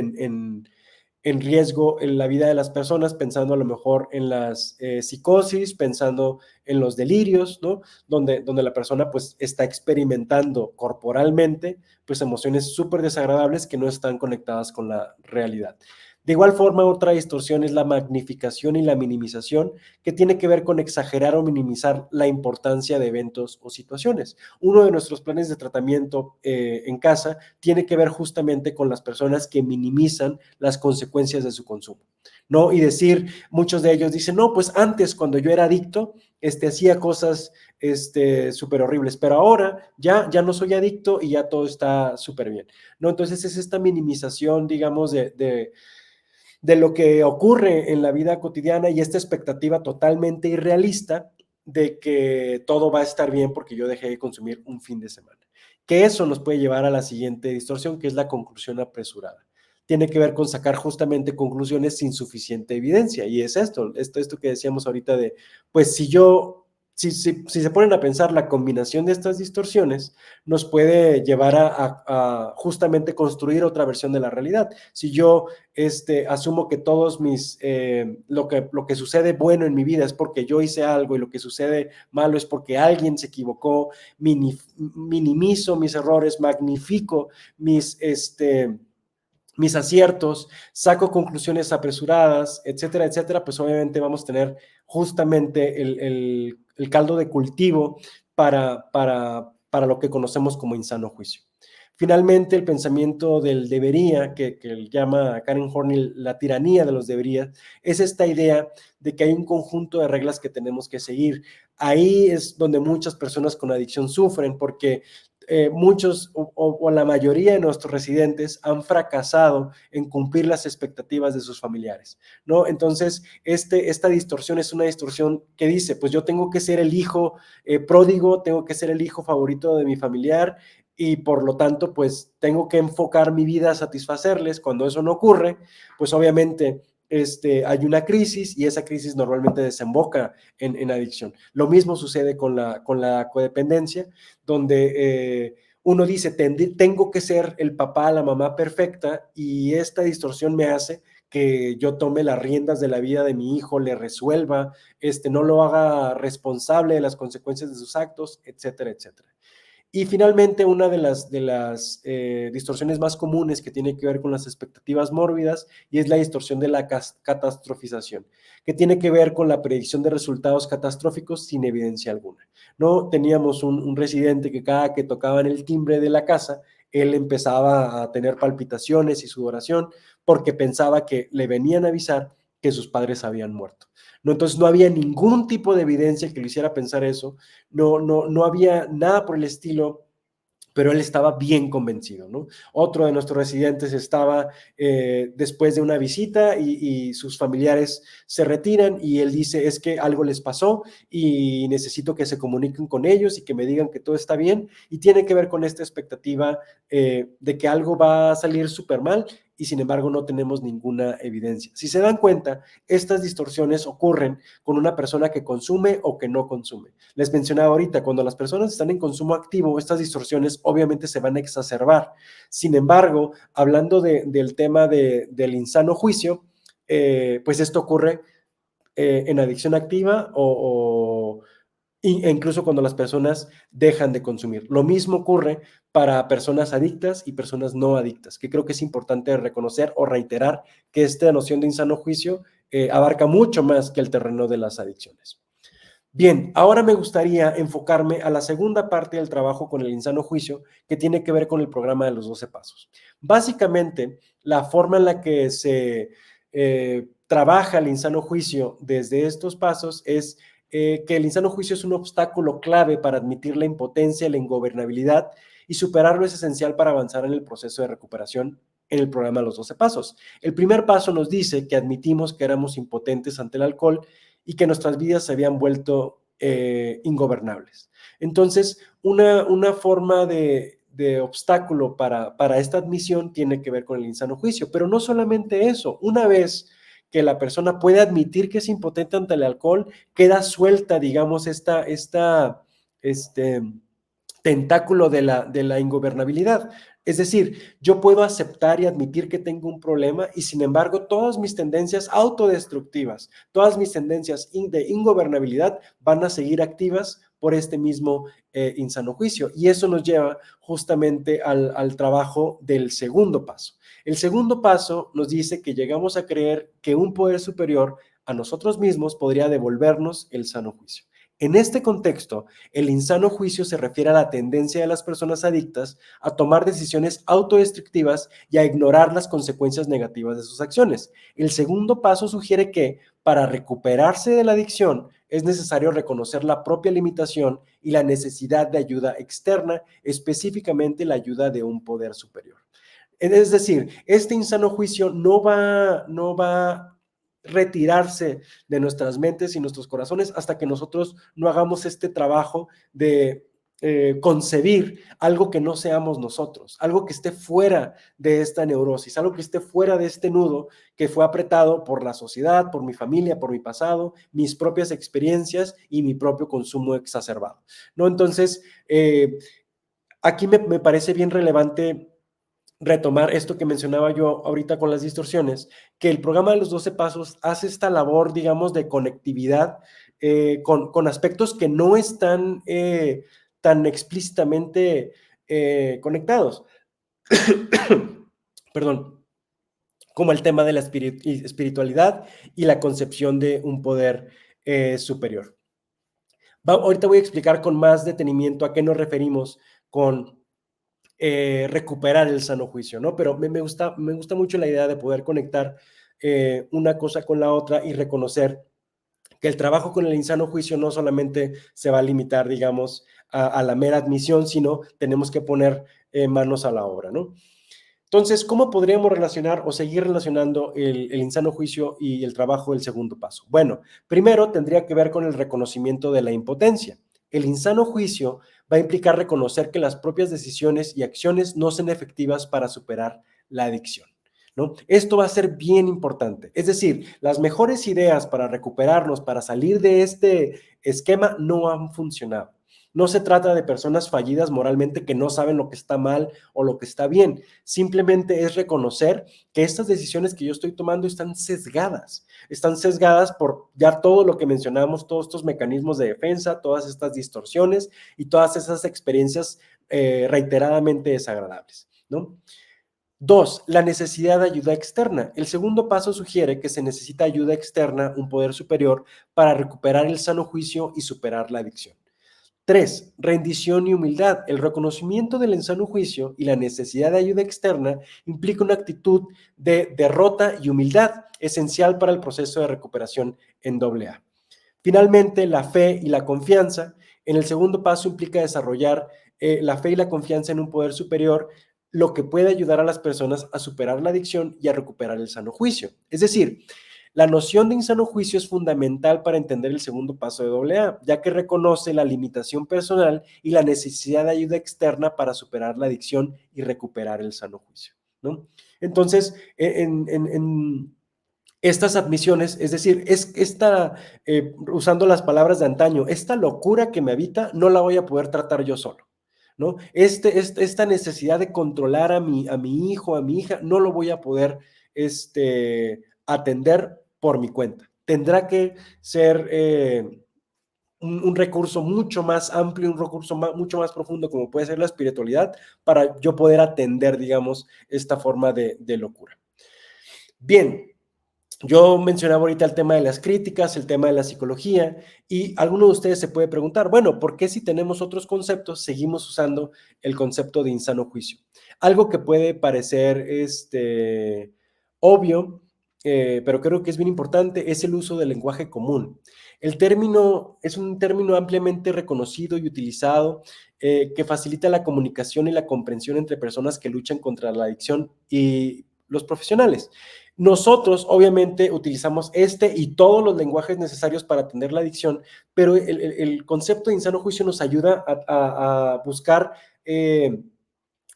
en riesgo en la vida de las personas, pensando a lo mejor en las psicosis, pensando en los delirios, ¿no? Donde la persona pues está experimentando corporalmente pues emociones súper desagradables que no están conectadas con la realidad. De igual forma, otra distorsión es la magnificación y la minimización, que tiene que ver con exagerar o minimizar la importancia de eventos o situaciones. Uno de nuestros planes de tratamiento en casa tiene que ver justamente con las personas que minimizan las consecuencias de su consumo, ¿no? Y decir, muchos de ellos dicen, no, pues antes cuando yo era adicto, hacía cosas súper horribles, pero ahora ya no soy adicto y ya todo está súper bien, ¿no? Entonces es esta minimización, digamos, de lo que ocurre en la vida cotidiana y esta expectativa totalmente irrealista de que todo va a estar bien porque yo dejé de consumir un fin de semana. Que eso nos puede llevar a la siguiente distorsión, que es la conclusión apresurada. Tiene que ver con sacar justamente conclusiones sin suficiente evidencia. Y es esto que decíamos ahorita de, pues si se ponen a pensar la combinación de estas distorsiones, nos puede llevar a justamente construir otra versión de la realidad. Si yo asumo que todos lo que sucede bueno en mi vida es porque yo hice algo y lo que sucede malo es porque alguien se equivocó, minimizo mis errores, magnifico mis aciertos, saco conclusiones apresuradas, etcétera, etcétera, pues obviamente vamos a tener justamente el caldo de cultivo para lo que conocemos como insano juicio. Finalmente, el pensamiento del debería, que llama Karen Horney la tiranía de los deberías, es esta idea de que hay un conjunto de reglas que tenemos que seguir. Ahí es donde muchas personas con adicción sufren, porque muchos o la mayoría de nuestros residentes han fracasado en cumplir las expectativas de sus familiares, ¿no? Entonces, esta distorsión es una distorsión que dice, pues yo tengo que ser el hijo pródigo, tengo que ser el hijo favorito de mi familiar, y por lo tanto, pues tengo que enfocar mi vida a satisfacerles. Cuando eso no ocurre, pues obviamente hay una crisis, y esa crisis normalmente desemboca en adicción. Lo mismo sucede con la codependencia, donde uno dice, tengo que ser el papá, la mamá perfecta, y esta distorsión me hace que yo tome las riendas de la vida de mi hijo, le resuelva, no lo haga responsable de las consecuencias de sus actos, etcétera, etcétera. Y finalmente, una de las distorsiones más comunes que tiene que ver con las expectativas mórbidas, y es la distorsión de la catastrofización, que tiene que ver con la predicción de resultados catastróficos sin evidencia alguna. No teníamos un residente que cada que tocaban el timbre de la casa, él empezaba a tener palpitaciones y sudoración porque pensaba que le venían a avisar que sus padres habían muerto. ¿No? Entonces no había ningún tipo de evidencia que le hiciera pensar eso, no había nada por el estilo, pero él estaba bien convencido, ¿no? Otro de nuestros residentes estaba después de una visita, y sus familiares se retiran, y él dice, es que algo les pasó y necesito que se comuniquen con ellos y que me digan que todo está bien, y tiene que ver con esta expectativa de que algo va a salir súper mal, y sin embargo no tenemos ninguna evidencia. Si se dan cuenta, estas distorsiones ocurren con una persona que consume o que no consume. Les mencionaba ahorita, cuando las personas están en consumo activo, estas distorsiones obviamente se van a exacerbar. Sin embargo, hablando del tema del insano juicio, pues esto ocurre en adicción activa e incluso cuando las personas dejan de consumir. Lo mismo ocurre para personas adictas y personas no adictas, que creo que es importante reconocer o reiterar que esta noción de insano juicio abarca mucho más que el terreno de las adicciones. Bien, ahora me gustaría enfocarme a la segunda parte del trabajo con el insano juicio, que tiene que ver con el programa de los 12 pasos. Básicamente, la forma en la que se trabaja el insano juicio desde estos pasos es que el insano juicio es un obstáculo clave para admitir la impotencia, la ingobernabilidad, y superarlo es esencial para avanzar en el proceso de recuperación en el programa de los 12 pasos. El primer paso nos dice que admitimos que éramos impotentes ante el alcohol y que nuestras vidas se habían vuelto ingobernables. Entonces, una forma de obstáculo para esta admisión tiene que ver con el insano juicio, pero no solamente eso. Una vez que la persona puede admitir que es impotente ante el alcohol, queda suelta, digamos, este tentáculo de la ingobernabilidad. Es decir, yo puedo aceptar y admitir que tengo un problema, y sin embargo todas mis tendencias autodestructivas, todas mis tendencias de ingobernabilidad van a seguir activas por este mismo insano juicio. Y eso nos lleva justamente al trabajo del segundo paso. El segundo paso nos dice que llegamos a creer que un poder superior a nosotros mismos podría devolvernos el sano juicio. En este contexto, el insano juicio se refiere a la tendencia de las personas adictas a tomar decisiones autodestructivas y a ignorar las consecuencias negativas de sus acciones. El segundo paso sugiere que, para recuperarse de la adicción, es necesario reconocer la propia limitación y la necesidad de ayuda externa, específicamente la ayuda de un poder superior. Es decir, este insano juicio no va retirarse de nuestras mentes y nuestros corazones hasta que nosotros no hagamos este trabajo de concebir algo que no seamos nosotros, algo que esté fuera de esta neurosis, algo que esté fuera de este nudo que fue apretado por la sociedad, por mi familia, por mi pasado, mis propias experiencias y mi propio consumo exacerbado, ¿no? Entonces, aquí me parece bien relevante retomar esto que mencionaba yo ahorita con las distorsiones, que el programa de los 12 pasos hace esta labor, digamos, de conectividad con aspectos que no están tan explícitamente conectados. Perdón, como el tema de la espiritualidad y la concepción de un poder superior. Ahorita voy a explicar con más detenimiento a qué nos referimos con recuperar el sano juicio, ¿no? Pero me gusta mucho la idea de poder conectar una cosa con la otra y reconocer que el trabajo con el insano juicio no solamente se va a limitar, digamos, a la mera admisión, sino tenemos que poner manos a la obra, ¿no? Entonces, ¿cómo podríamos relacionar o seguir relacionando el insano juicio y el trabajo del segundo paso? Bueno, primero tendría que ver con el reconocimiento de la impotencia. El insano juicio va a implicar reconocer que las propias decisiones y acciones no son efectivas para superar la adicción, ¿no? Esto va a ser bien importante. Es decir, las mejores ideas para recuperarnos, para salir de este esquema, no han funcionado. No se trata de personas fallidas moralmente que no saben lo que está mal o lo que está bien. Simplemente es reconocer que estas decisiones que yo estoy tomando están sesgadas por ya todo lo que mencionamos, todos estos mecanismos de defensa, todas estas distorsiones y todas esas experiencias reiteradamente desagradables, ¿no? Dos, la necesidad de ayuda externa. El segundo paso sugiere que se necesita ayuda externa, un poder superior, para recuperar el sano juicio y superar la adicción. Tres, rendición y humildad. El reconocimiento del insano juicio y la necesidad de ayuda externa implica una actitud de derrota y humildad, esencial para el proceso de recuperación en AA. Finalmente, la fe y la confianza. En el segundo paso implica desarrollar la fe y la confianza en un poder superior, lo que puede ayudar a las personas a superar la adicción y a recuperar el sano juicio. Es decir, la noción de insano juicio es fundamental para entender el segundo paso de AA, ya que reconoce la limitación personal y la necesidad de ayuda externa para superar la adicción y recuperar el sano juicio, ¿no? Entonces, en estas admisiones, es decir, usando las palabras de antaño, esta locura que me habita no la voy a poder tratar yo solo, ¿no? Esta necesidad de controlar a mi hijo, a mi hija, no lo voy a poder atender por mi cuenta. Tendrá que ser un recurso mucho más amplio, un recurso mucho más profundo, como puede ser la espiritualidad, para yo poder atender, digamos, esta forma de locura. Bien, yo mencionaba ahorita el tema de las críticas, el tema de la psicología, y alguno de ustedes se puede preguntar, bueno, ¿por qué si tenemos otros conceptos seguimos usando el concepto de insano juicio? Algo que puede parecer obvio, pero creo que es bien importante, es el uso del lenguaje común. El término es un término ampliamente reconocido y utilizado que facilita la comunicación y la comprensión entre personas que luchan contra la adicción y los profesionales. Nosotros, obviamente, utilizamos y todos los lenguajes necesarios para atender la adicción, pero el concepto de insano juicio nos ayuda a buscar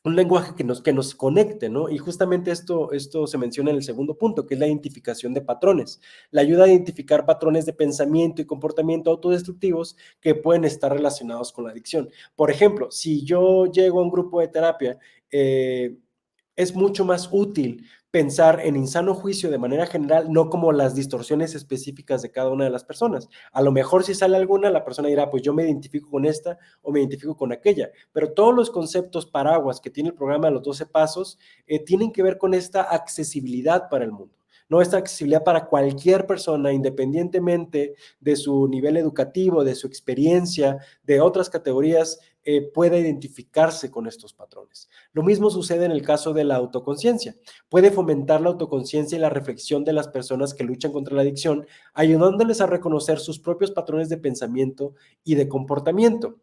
un lenguaje que nos conecte, ¿no? Y justamente esto se menciona en el segundo punto, que es la identificación de patrones. La ayuda a identificar patrones de pensamiento y comportamiento autodestructivos que pueden estar relacionados con la adicción. Por ejemplo, si yo llego a un grupo de terapia, es mucho más útil pensar en insano juicio de manera general, no como las distorsiones específicas de cada una de las personas. A lo mejor si sale alguna, la persona dirá, pues yo me identifico con esta o me identifico con aquella, pero todos los conceptos paraguas que tiene el programa de los 12 pasos tienen que ver con esta accesibilidad para el mundo. No, esta accesibilidad para cualquier persona, independientemente de su nivel educativo, de su experiencia, de otras categorías, pueda identificarse con estos patrones. Lo mismo sucede en el caso de la autoconciencia. Puede fomentar la autoconciencia y la reflexión de las personas que luchan contra la adicción, ayudándoles a reconocer sus propios patrones de pensamiento y de comportamiento.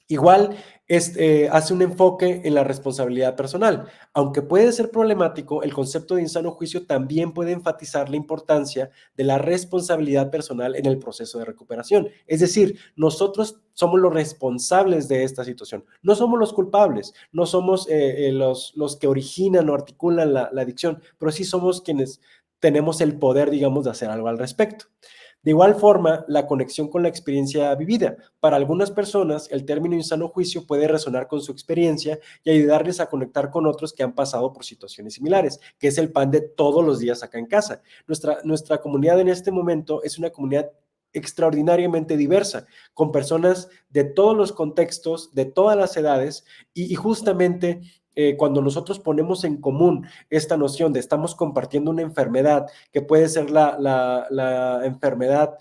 Igual hace un enfoque en la responsabilidad personal. Aunque puede ser problemático, el concepto de insano juicio también puede enfatizar la importancia de la responsabilidad personal en el proceso de recuperación. Es decir, nosotros somos los responsables de esta situación. No somos los culpables, no somos los que originan o articulan la adicción, pero sí somos quienes tenemos el poder, digamos, de hacer algo al respecto. De igual forma, la conexión con la experiencia vivida. Para algunas personas, el término insano juicio puede resonar con su experiencia y ayudarles a conectar con otros que han pasado por situaciones similares, que es el pan de todos los días acá en casa. Nuestra comunidad en este momento es una comunidad extraordinariamente diversa, con personas de todos los contextos, de todas las edades, y justamente cuando nosotros ponemos en común esta noción de estamos compartiendo una enfermedad, que puede ser la enfermedad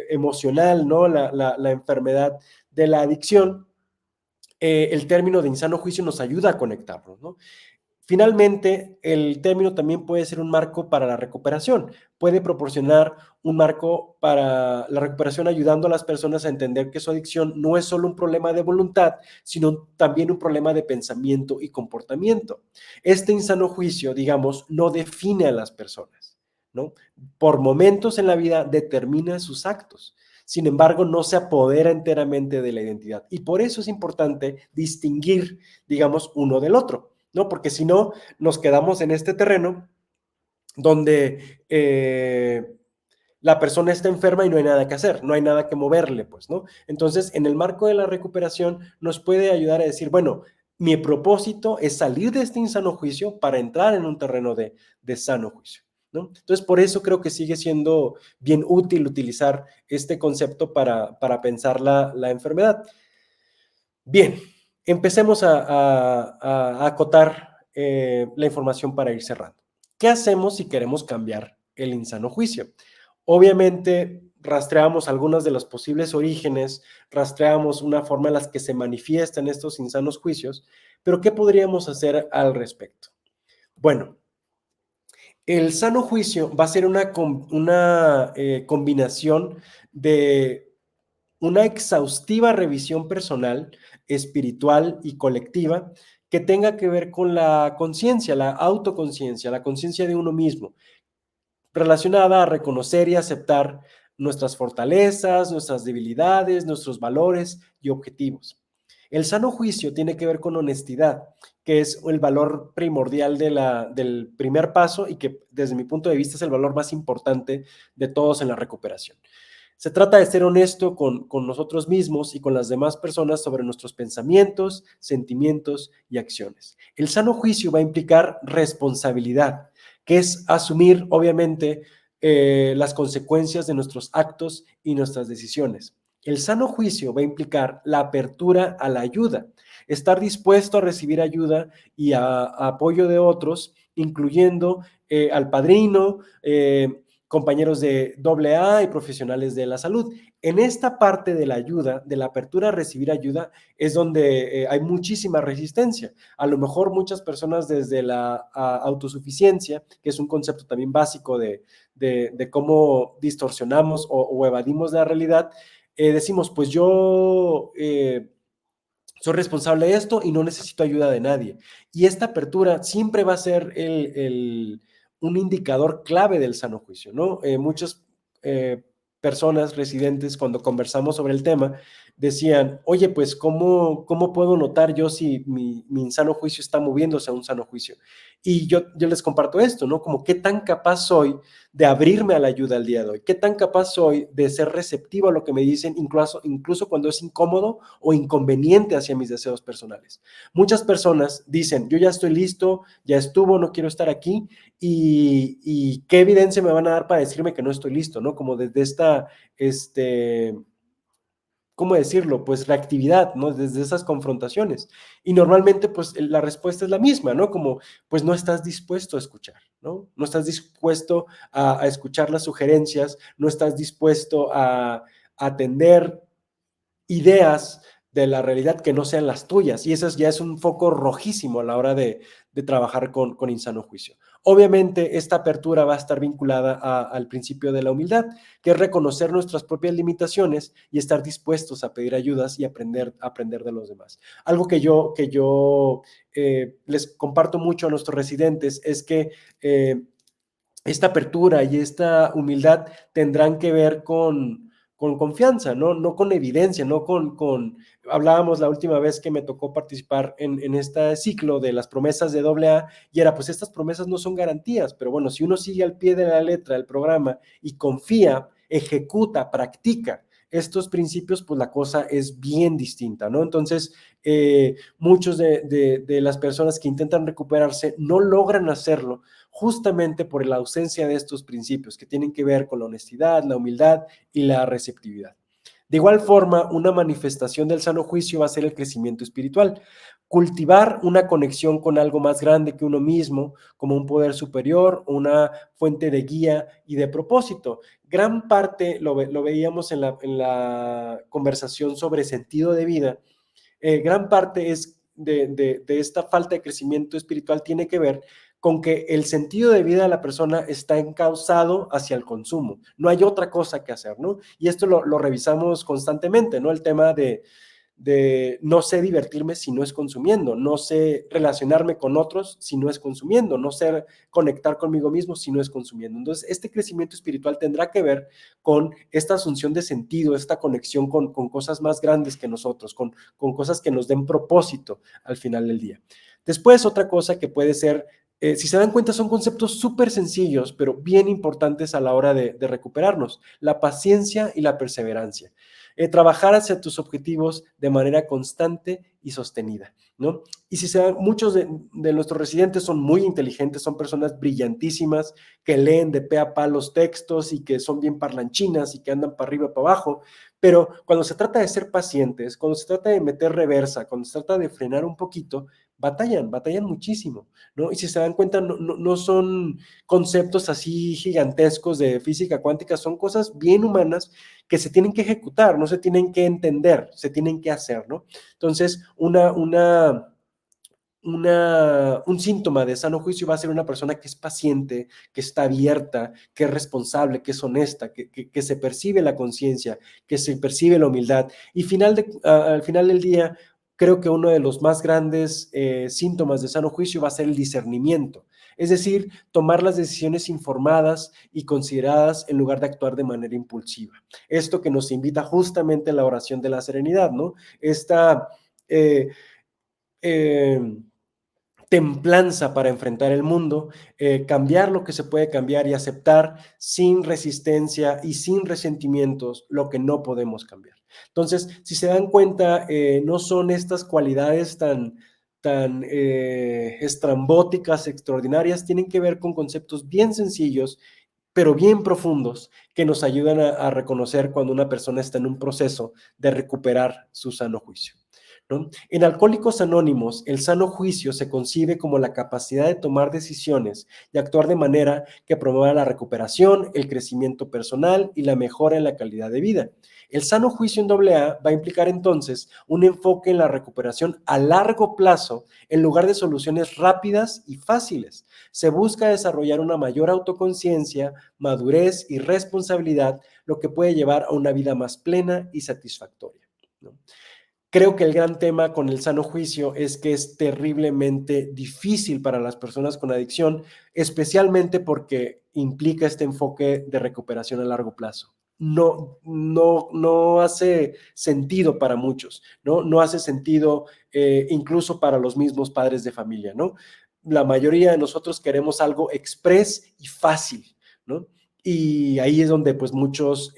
emocional, ¿no? La enfermedad de la adicción, el término de insano juicio nos ayuda a conectarnos, ¿no? Finalmente, el término también puede ser un marco para la recuperación. Puede proporcionar un marco para la recuperación ayudando a las personas a entender que su adicción no es solo un problema de voluntad, sino también un problema de pensamiento y comportamiento. Este insano juicio, digamos, no define a las personas, ¿no? Por momentos en la vida determina sus actos. Sin embargo, no se apodera enteramente de la identidad. Y por eso es importante distinguir, digamos, uno del otro, ¿no? Porque si no, nos quedamos en este terreno donde la persona está enferma y no hay nada que hacer, no hay nada que moverle, pues, ¿no? Entonces, en el marco de la recuperación, nos puede ayudar a decir, bueno, mi propósito es salir de este insano juicio para entrar en un terreno de sano juicio, ¿no? Entonces, por eso creo que sigue siendo bien útil utilizar este concepto para pensar la enfermedad. Bien, empecemos a acotar la información para ir cerrando. ¿Qué hacemos si queremos cambiar el insano juicio? Obviamente, rastreamos algunos de los posibles orígenes, rastreamos una forma en la que se manifiestan estos insanos juicios, pero ¿qué podríamos hacer al respecto? Bueno, el sano juicio va a ser una combinación de una exhaustiva revisión personal, espiritual y colectiva que tenga que ver con la conciencia, la autoconciencia, la conciencia de uno mismo, relacionada a reconocer y aceptar nuestras fortalezas, nuestras debilidades, nuestros valores y objetivos. El sano juicio tiene que ver con honestidad, que es el valor primordial del primer paso y que desde mi punto de vista es el valor más importante de todos en la recuperación. Se trata de ser honesto con nosotros mismos y con las demás personas sobre nuestros pensamientos, sentimientos y acciones. El sano juicio va a implicar responsabilidad, que es asumir, obviamente, las consecuencias de nuestros actos y nuestras decisiones. El sano juicio va a implicar la apertura a la ayuda, estar dispuesto a recibir ayuda y a apoyo de otros, incluyendo al padrino, compañeros de AA y profesionales de la salud. En esta parte de la ayuda, de la apertura a recibir ayuda, es donde hay muchísima resistencia. A lo mejor muchas personas desde la autosuficiencia, que es un concepto también básico de cómo distorsionamos o evadimos la realidad, decimos, pues yo soy responsable de esto y no necesito ayuda de nadie. Y esta apertura siempre va a ser un indicador clave del sano juicio, ¿no? Muchas personas residentes, cuando conversamos sobre el tema, decían, oye, pues, ¿cómo puedo notar yo si mi insano juicio está moviéndose a un sano juicio? Y yo les comparto esto, ¿no? Como qué tan capaz soy de abrirme a la ayuda al día de hoy, qué tan capaz soy de ser receptivo a lo que me dicen, incluso cuando es incómodo o inconveniente hacia mis deseos personales. Muchas personas dicen, yo ya estoy listo, ya estuvo, no quiero estar aquí, y qué evidencia me van a dar para decirme que no estoy listo, ¿no? Como desde esta, ¿cómo decirlo? Pues reactividad, ¿no? Desde esas confrontaciones. Y normalmente, pues la respuesta es la misma, ¿no? Como, pues no estás dispuesto a escuchar, ¿no? No estás dispuesto a escuchar las sugerencias, no estás dispuesto a atender ideas de la realidad que no sean las tuyas. Y eso ya es un foco rojísimo a la hora de trabajar con insano juicio. Obviamente, esta apertura va a estar vinculada al principio de la humildad, que es reconocer nuestras propias limitaciones y estar dispuestos a pedir ayudas y aprender de los demás. Algo que yo les comparto mucho a nuestros residentes es que esta apertura y esta humildad tendrán que ver con confianza, ¿no? No con evidencia, no hablábamos la última vez que me tocó participar en este ciclo de las promesas de AA y era, pues estas promesas no son garantías, pero bueno, si uno sigue al pie de la letra del programa y confía, ejecuta, practica estos principios, pues la cosa es bien distinta, ¿no? Entonces, muchos de las personas que intentan recuperarse no logran hacerlo justamente por la ausencia de estos principios que tienen que ver con la honestidad, la humildad y la receptividad. De igual forma, una manifestación del sano juicio va a ser el crecimiento espiritual. Cultivar una conexión con algo más grande que uno mismo, como un poder superior, una fuente de guía y de propósito. Gran parte, lo veíamos en la conversación sobre sentido de vida, gran parte de esta falta de crecimiento espiritual tiene que ver con que el sentido de vida de la persona está encauzado hacia el consumo. No hay otra cosa que hacer, ¿no? Y esto lo revisamos constantemente, ¿no? El tema de no sé divertirme si no es consumiendo, no sé relacionarme con otros si no es consumiendo, no sé conectar conmigo mismo si no es consumiendo. Entonces, este crecimiento espiritual tendrá que ver con esta asunción de sentido, esta conexión con cosas más grandes que nosotros, con cosas que nos den propósito al final del día. Después, otra cosa que puede ser, si se dan cuenta, son conceptos súper sencillos, pero bien importantes a la hora de recuperarnos. La paciencia y la perseverancia. Trabajar hacia tus objetivos de manera constante y sostenida, ¿no? Y si se dan, muchos de nuestros residentes son muy inteligentes, son personas brillantísimas, que leen de pe a pa los textos y que son bien parlanchinas y que andan para arriba, para abajo, pero cuando se trata de ser pacientes, cuando se trata de meter reversa, cuando se trata de frenar un poquito, batallan muchísimo, ¿no? Y si se dan cuenta, no son conceptos así gigantescos de física cuántica, son cosas bien humanas que se tienen que ejecutar, no se tienen que entender, se tienen que hacer, ¿no? Entonces, un síntoma de sano juicio va a ser una persona que es paciente, que está abierta, que es responsable, que es honesta, que se percibe la conciencia, que se percibe la humildad. Y al final del día, creo que uno de los más grandes síntomas de sano juicio va a ser el discernimiento. Es decir, tomar las decisiones informadas y consideradas en lugar de actuar de manera impulsiva. Esto que nos invita justamente a la oración de la serenidad, ¿no? Esta eh, eh, templanza para enfrentar el mundo, cambiar lo que se puede cambiar y aceptar sin resistencia y sin resentimientos lo que no podemos cambiar. Entonces, si se dan cuenta, no son estas cualidades tan estrambóticas, extraordinarias, tienen que ver con conceptos bien sencillos, pero bien profundos, que nos ayudan a reconocer cuando una persona está en un proceso de recuperar su sano juicio, ¿no? En Alcohólicos Anónimos, el sano juicio se concibe como la capacidad de tomar decisiones y actuar de manera que promueva la recuperación, el crecimiento personal y la mejora en la calidad de vida. El sano juicio en AA va a implicar entonces un enfoque en la recuperación a largo plazo en lugar de soluciones rápidas y fáciles. Se busca desarrollar una mayor autoconciencia, madurez y responsabilidad, lo que puede llevar a una vida más plena y satisfactoria, ¿no? Creo que el gran tema con el sano juicio es que es terriblemente difícil para las personas con adicción, especialmente porque implica este enfoque de recuperación a largo plazo. No hace sentido para muchos, ¿no? No hace sentido incluso para los mismos padres de familia, ¿no? La mayoría de nosotros queremos algo express y fácil, ¿no? Y ahí es donde pues muchos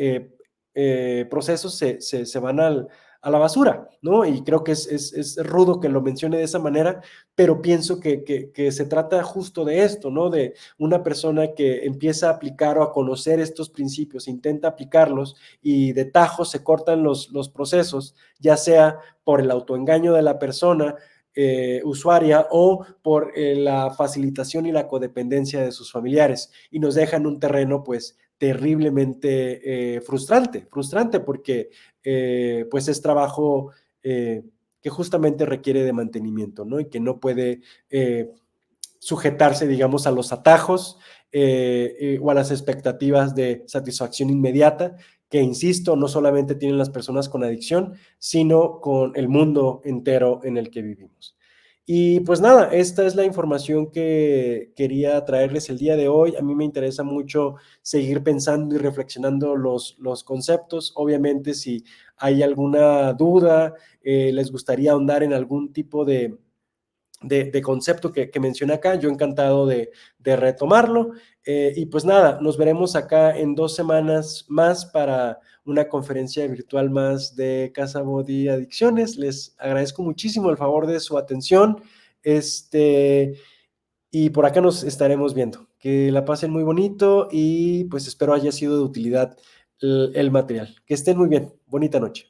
procesos se van a la basura, ¿no? Y creo que es rudo que lo mencione de esa manera, pero pienso que se trata justo de esto, ¿no? De una persona que empieza a aplicar o a conocer estos principios, intenta aplicarlos y de tajo se cortan los procesos, ya sea por el autoengaño de la persona usuaria o por la facilitación y la codependencia de sus familiares y nos deja en un terreno pues terriblemente frustrante porque pues es trabajo que justamente requiere de mantenimiento, ¿no? Y que no puede sujetarse, digamos, a los atajos o a las expectativas de satisfacción inmediata, que, insisto, no solamente tienen las personas con adicción, sino con el mundo entero en el que vivimos. Y pues nada, esta es la información que quería traerles el día de hoy. A mí me interesa mucho seguir pensando y reflexionando los conceptos. Obviamente, si hay alguna duda, les gustaría ahondar en algún tipo de concepto que mencioné acá, yo encantado de retomarlo. Y pues nada, nos veremos acá en 2 semanas más para una conferencia virtual más de Casa Body Adicciones. Les agradezco muchísimo el favor de su atención. Y por acá nos estaremos viendo. Que la pasen muy bonito y pues espero haya sido de utilidad el material. Que estén muy bien. Bonita noche.